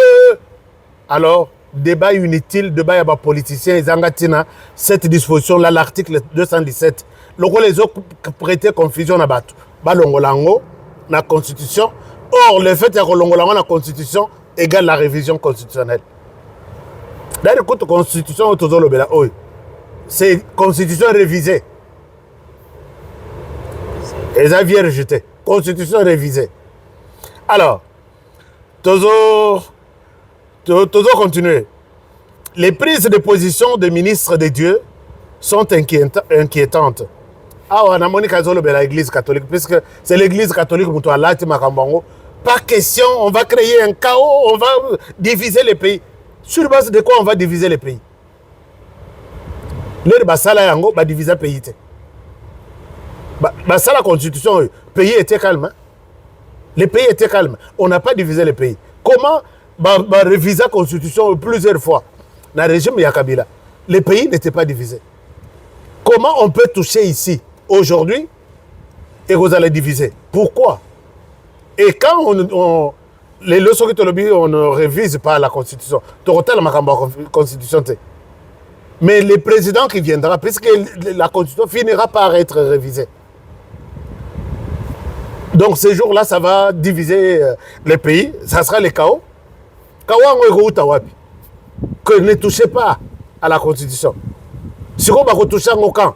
Alors, débat inutile, débat yaba politicien, zangatina, cette disposition-là, l'article 217. Loko les autres prêter confusion na batu. Ba longolango, na constitution. Or, le fait que longolango na constitution égale la révision constitutionnelle. D'ailleurs, écoute, constitution autozolobela, oi. C'est constitution révisée. Et ça vient rejeter. Constitution révisée. Alors, toujours continuer. Les prises de position des ministres de Dieu sont inquiétantes. Ah, on a Monica Zolobe, l'église catholique, puisque c'est l'église catholique qui a lati Makambango. Pas question, on va créer un chaos, on va diviser les pays. Sur base de quoi on va diviser les pays? Le basala yango ba diviser pays te. Basala constitution, le pays était calme. Les pays étaient calmes. On n'a pas divisé les pays. Comment réviser la constitution plusieurs fois dans le régime Yakabila? Les pays n'étaient pas divisés. Comment on peut toucher ici aujourd'hui et vous allez diviser? Pourquoi? Et quand les leçons que on ne révise pas la constitution, la constitution. Mais le président qui viendra, puisque la constitution finira par être révisée. Donc ce jour-là, ça va diviser les pays, ça sera le chaos. Que ne touchez pas à la constitution. Si on va toucher au camp,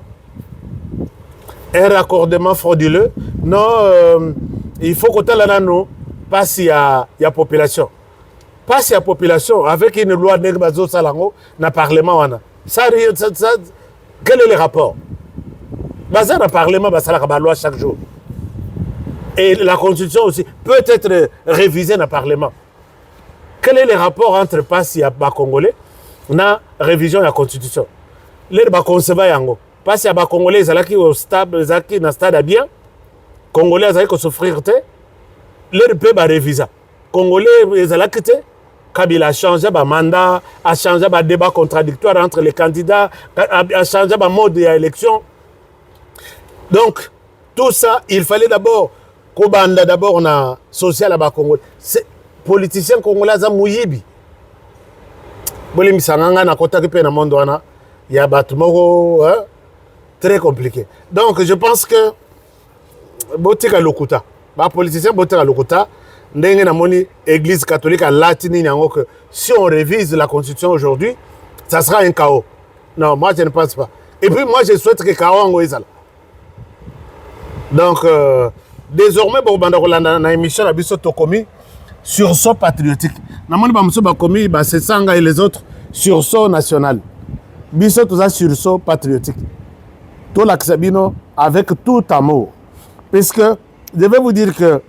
un raccordement frauduleux, non, il faut que nous passe à la population. Passe à la population avec une loi Negbazo Salango dans le Parlement. Ça, quel est le rapport? Dans le Parlement, ça la loi chaque jour. Et la Constitution aussi peut être révisée dans le Parlement. Quel est le rapport entre Passi et les Congolais dans la révision de la Constitution? Les Congolais yango. Passi et les Congolais, ils sont au stade, ils sont dans le stade bien. Les Congolais, ils sont souffrir. Les peuples réviser. Les Congolais, ils sont quitté. Kabila a changé le mandat, a changé le débat contradictoire entre les candidats, a changé le mode d'élection. Donc, tout ça, il fallait d'abord Kobanda d'abord on a social à Congolais. C'est politicien congolais za muyibi. Boli misanganga na kota ke na monde wana ya batmoko très compliqué. Donc je pense que botika lokuta. Ba politicien botika lokuta ndenge na moni église catholique à latini nyango que si on révise la constitution aujourd'hui, ça sera un chaos. Non, moi je ne pense pas. Et puis moi je souhaite que chaos ngo ezala. Donc désormais, bon, dans l'émission, la biso tokomi, sursaut patriotique. Namoni bamuso bakomi Setsanga et les autres sursaut national. Biso tout ça sursaut patriotique. Tout l'axabino avec tout amour. Puisque je vais vous dire que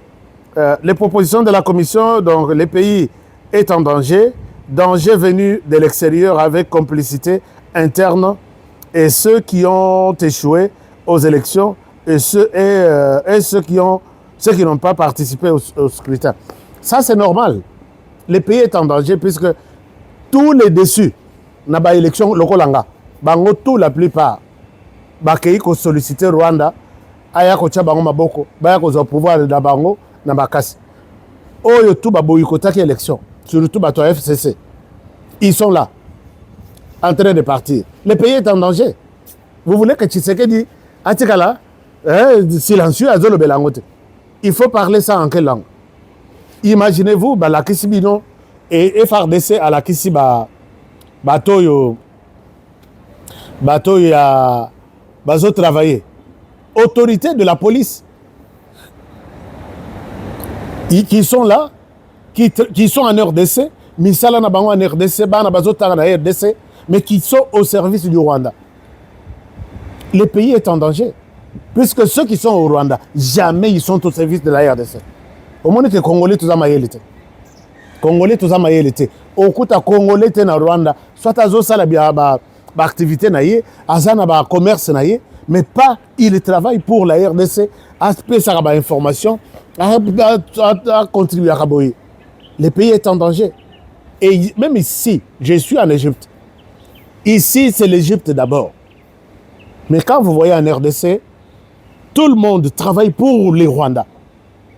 les propositions de la commission, donc les pays est en danger venu de l'extérieur avec complicité interne et ceux qui ont échoué aux élections et ceux qui n'ont pas participé au scrutin. Ça, c'est normal. Le pays est en danger puisque tous les déçus n'a pas élection lokolanga. Bango tout la plupart. Bakei ko solliciter Rwanda aya ko tia bango maboko baya ko zo pouvoir da bango na bakasi. Oyo tout ba boycotaki élection, surtout bato FCC. Ils sont là en train de partir. Le pays est en danger. Vous voulez que Tshisekedi atikala silencieux azolo belangote. Il faut parler ça en quelle langue? Imaginez-vous la Kisibino et FRDC à la Kisiba bateau ya bazo travailler. Autorité de la police qui sont là, qui sont en RDC, misala na bango en RDC, bana bazo tanga na RDC, mais qui sont au service du Rwanda. Le pays est en danger. Puisque ceux qui sont au Rwanda, jamais ils sont au service de la RDC. Au moins que les Congolais tous amayelite. Congolais tous amayelite. Au coup à Congolais na Rwanda, soit à zo sala ba activité naie, azana ba commerce naie, mais pas il travaille pour la RDC, aspect ça ba information, à contribuer à Kaboyi. Le pays est en danger. Et même ici, je suis en Égypte. Ici, c'est l'Égypte d'abord. Mais quand vous voyez en RDC, tout le monde travaille pour les Rwandais.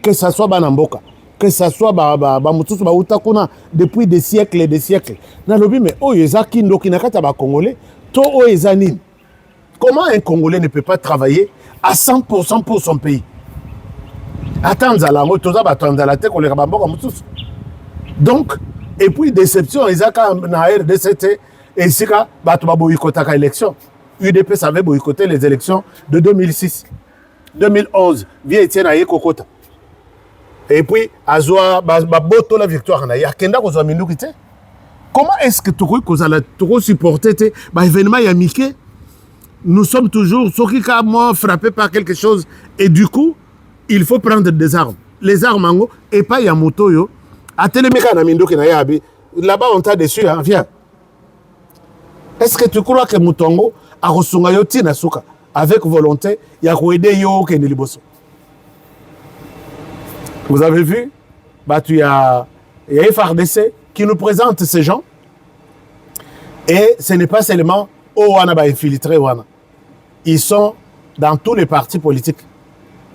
Que ce soit Banamboka, que ce soit Bamutusu Bautakuna, depuis des siècles et des siècles. Nalobi, mais oh, Yezaki Ndokinakata ba Congolais, to o Ezanin. Comment un Congolais ne peut pas travailler à 100% pour son pays? Attends, donc, et puis déception, Isaka na RDCT, et Sika, Batuba boycottaka élection. UDP savait boycotter les élections de 2006. 2011, via Etienne Aye Kokota. Et puis, Azoa, Baboto la victoire, Kenda Kozo Minukite. Comment est-ce que tu peux supporter l'événement Yamike? Nous sommes toujours, ceux qui sont frappés par quelque chose, et du coup, il faut prendre des armes. Les armes, et pas Yamoto, yo. A Téléméka na Minduki na Yabi, là-bas on t'a déçu, hein, viens. Est-ce que tu crois que Moutongo a reçu Tina Souka avec volonté, il y a aider yo Keniliboso? Vous avez vu? Il y a FRDC qui nous présente ces gens. Et ce n'est pas seulement Owana ba infiltré Owana. Ils sont dans tous les partis politiques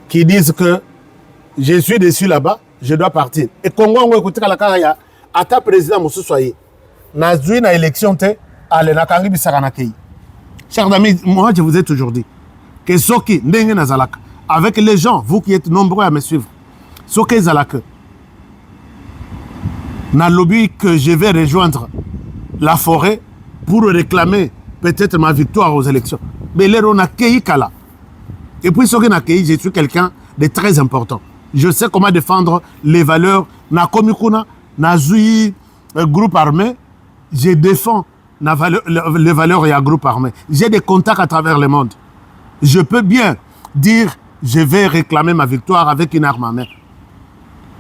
qui disent que je suis déçu là-bas, je dois partir. Et Congo, on va écouter la carrière. À ta président Moussou Soye, na zui na élection te, allez na kangi bisaka kei. Chers amis, moi je vous ai toujours dit que Soki ndenge na zalaka, avec les gens, vous qui êtes nombreux à me suivre, Soki zalaka, na lobby que je vais rejoindre la forêt pour réclamer peut-être ma victoire aux élections. Mais là on a kei kala. Et puis Soki na kei, je suis quelqu'un de très important. Je sais comment défendre les valeurs. Na komikuna, na zui groupe armé, je défends les valeurs et un groupe armé. J'ai des contacts à travers le monde. Je peux bien dire, je vais réclamer ma victoire avec une arme à main.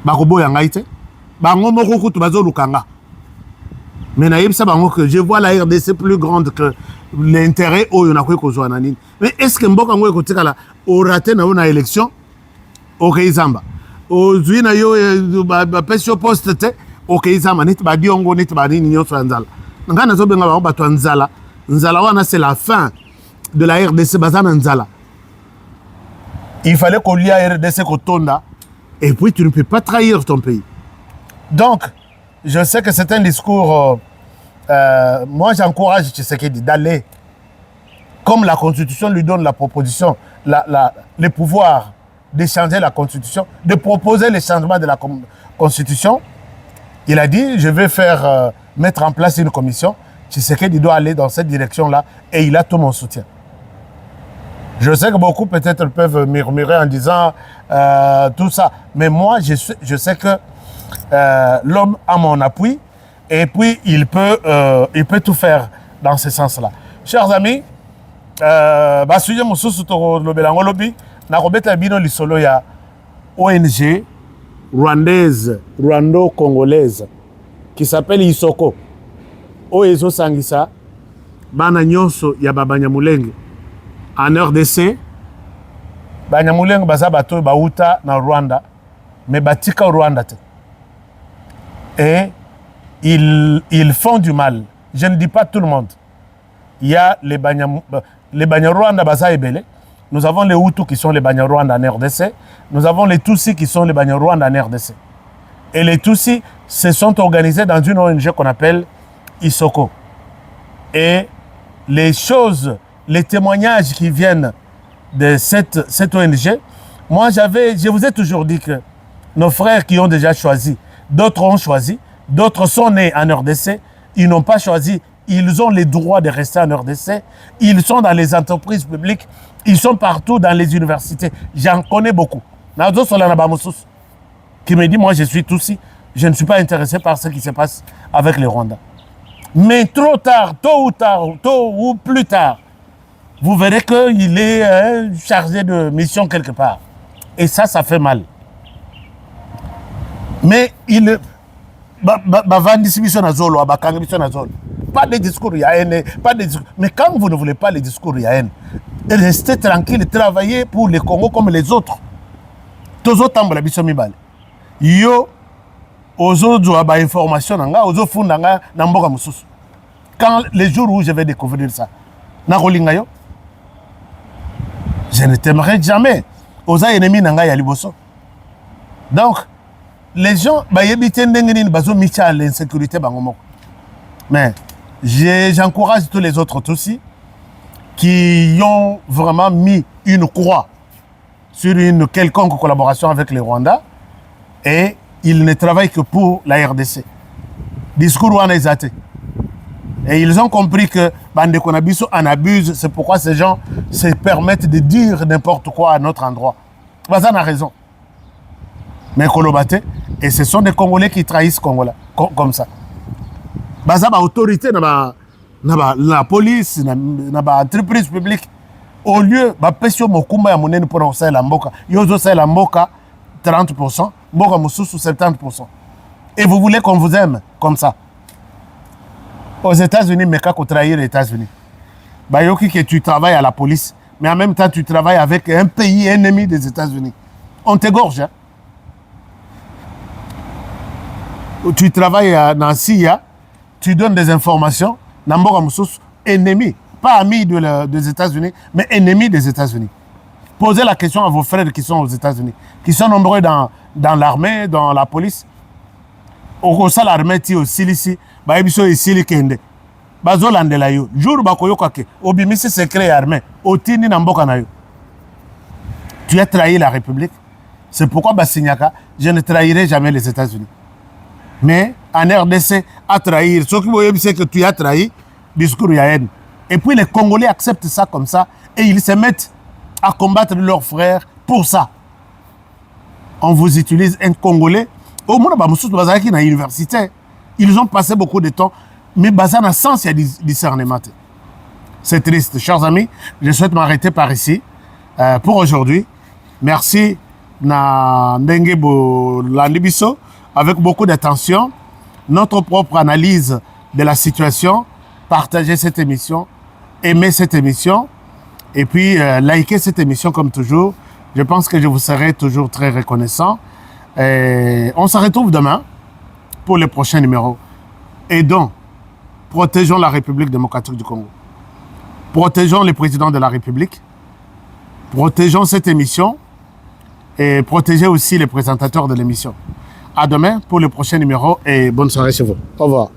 Barobo yangaïte, bango moko tu bazo lukanga. Mais naïb sa bango que je vois la RDC plus grande que l'intérêt au yonakwe kozwa nanini. Mais est-ce que mboka ngo ekotika la au raté na une élection? Ok Zamba. Au zuina yo ba pesio poste te ok Zamba net ba diongo net ba nini nyonso nzala. Ngana zo benga ba bato nzala. Nzala wana c'est la fin de la RDC bazana nzala. Il fallait qu'on lie à RDC kotonda et puis tu ne peux pas trahir ton pays. Donc je sais que c'est un discours moi j'encourage Tshisekedi d'aller comme la Constitution lui donne la proposition le pouvoir de changer la Constitution, de proposer les changements de la Constitution. Il a dit, je vais mettre en place une commission. Tshisekedi doit aller dans cette direction-là et il a tout mon soutien. Je sais que beaucoup peut-être peuvent murmurer en disant tout ça. Mais moi, je sais que l'homme a mon appui et puis il peut tout faire dans ce sens-là. Chers amis, basuye mususu to lobelango lobi na kobeta bino lisolo ya ONG rwandaise, rwando-congolaise qui s'appelle Isoko. Oezo sangisa bana nyonso ya Banyamulenge en RDC. Banyamulenge baza bato bauta na Rwanda mais batika Rwanda te. Et ils font du mal. Je ne dis pas tout le monde. Il y a les Banyarwanda baza ebele. Nous avons les Hutus qui sont les Banyarwanda en RDC. Nous avons les Tutsis qui sont les Banyarwanda en RDC. Et les Tutsis se sont organisés dans une ONG qu'on appelle Isoko. Et les choses, les témoignages qui viennent de cette ONG, moi je vous ai toujours dit que nos frères qui ont déjà choisi, d'autres ont choisi, d'autres sont nés en RDC, ils n'ont pas choisi, ils ont les droits de rester en RDC, ils sont dans les entreprises publiques, ils sont partout dans les universités. J'en connais beaucoup. Qui me dit, moi je suis Tutsi, je ne suis pas intéressé par ce qui se passe avec les Rwandais. Mais trop tard, tôt ou plus tard, vous verrez qu'il est chargé de mission quelque part. Et ça fait mal. Mais il... Pas de discours, il y a haine, pas de discours. Mais quand vous ne voulez pas les discours, il y a haine. Restez tranquille, travaillez pour le Congo comme les autres. Tozo tambola biso mibale. Yo ozo doa ba information nga, ozo funda nga na mboka mususu. Quand les jours où je vais découvrir ça, na rolinga yo. Je ne t'aimerai jamais. Oza ennemi nanga ya liboso. Donc les gens ba yebite ndengeni bazo micha l'insécurité bangomo. Mais j'encourage tous les autres aussi qui ont vraiment mis une croix sur une quelconque collaboration avec les Rwandais et ils ne travaillent que pour la RDC. Discours en exaté. Et ils ont compris que Bande Konabiso en abuse, c'est pourquoi ces gens se permettent de dire n'importe quoi à notre endroit. Bazan a raison. Mais Kolobate, et ce sont des Congolais qui trahissent Congolais, comme ça. Bazan a autorité dans la police, dans l'entreprise publique. Au lieu de passer mokumba ya monene pour faire la mboka, yozo c'est la mboka 30%, mboka mususu 70%. Et vous voulez qu'on vous aime comme ça. Aux États-Unis, mais quand on trahit les États-Unis, bayoki que tu travailles à la police, mais en même temps tu travailles avec un pays ennemi des États-Unis. On t'égorge. Hein? Tu travailles dans CIA, tu donnes des informations, dans mboka mususu ennemi. Pas amis des États-Unis, mais ennemis des États-Unis. Posez la question à vos frères qui sont aux États-Unis, qui sont nombreux dans l'armée, dans la police. Au sein de l'armée, au Silici, au Silikende, au Landelayo, jour bakoyokake, au bimisi secret armé, au Tini Nambokanayo. Tu as trahi la République. C'est pourquoi Bassignaka, je ne trahirai jamais les États-Unis. Mais en RDC, à trahir, ce qui vous c'est que tu as trahi, discours yahen. Et puis les Congolais acceptent ça comme ça et ils se mettent à combattre leurs frères pour ça. On vous utilise un Congolais. Au moins, à l'université, ils ont passé beaucoup de temps, mais dans un sens, il y a discernement. C'est triste. Chers amis, je souhaite m'arrêter par ici pour aujourd'hui. Merci na Ndengebo Landibiso avec beaucoup d'attention. Notre propre analyse de la situation, partager cette émission. Aimez cette émission et puis likez cette émission comme toujours. Je pense que je vous serai toujours très reconnaissant. Et on se retrouve demain pour le prochain numéro. Aidons, protégeons la République démocratique du Congo. Protégeons le président de la République. Protégeons cette émission et protégez aussi les présentateurs de l'émission. À demain pour le prochain numéro et bonne soirée chez vous. Au revoir.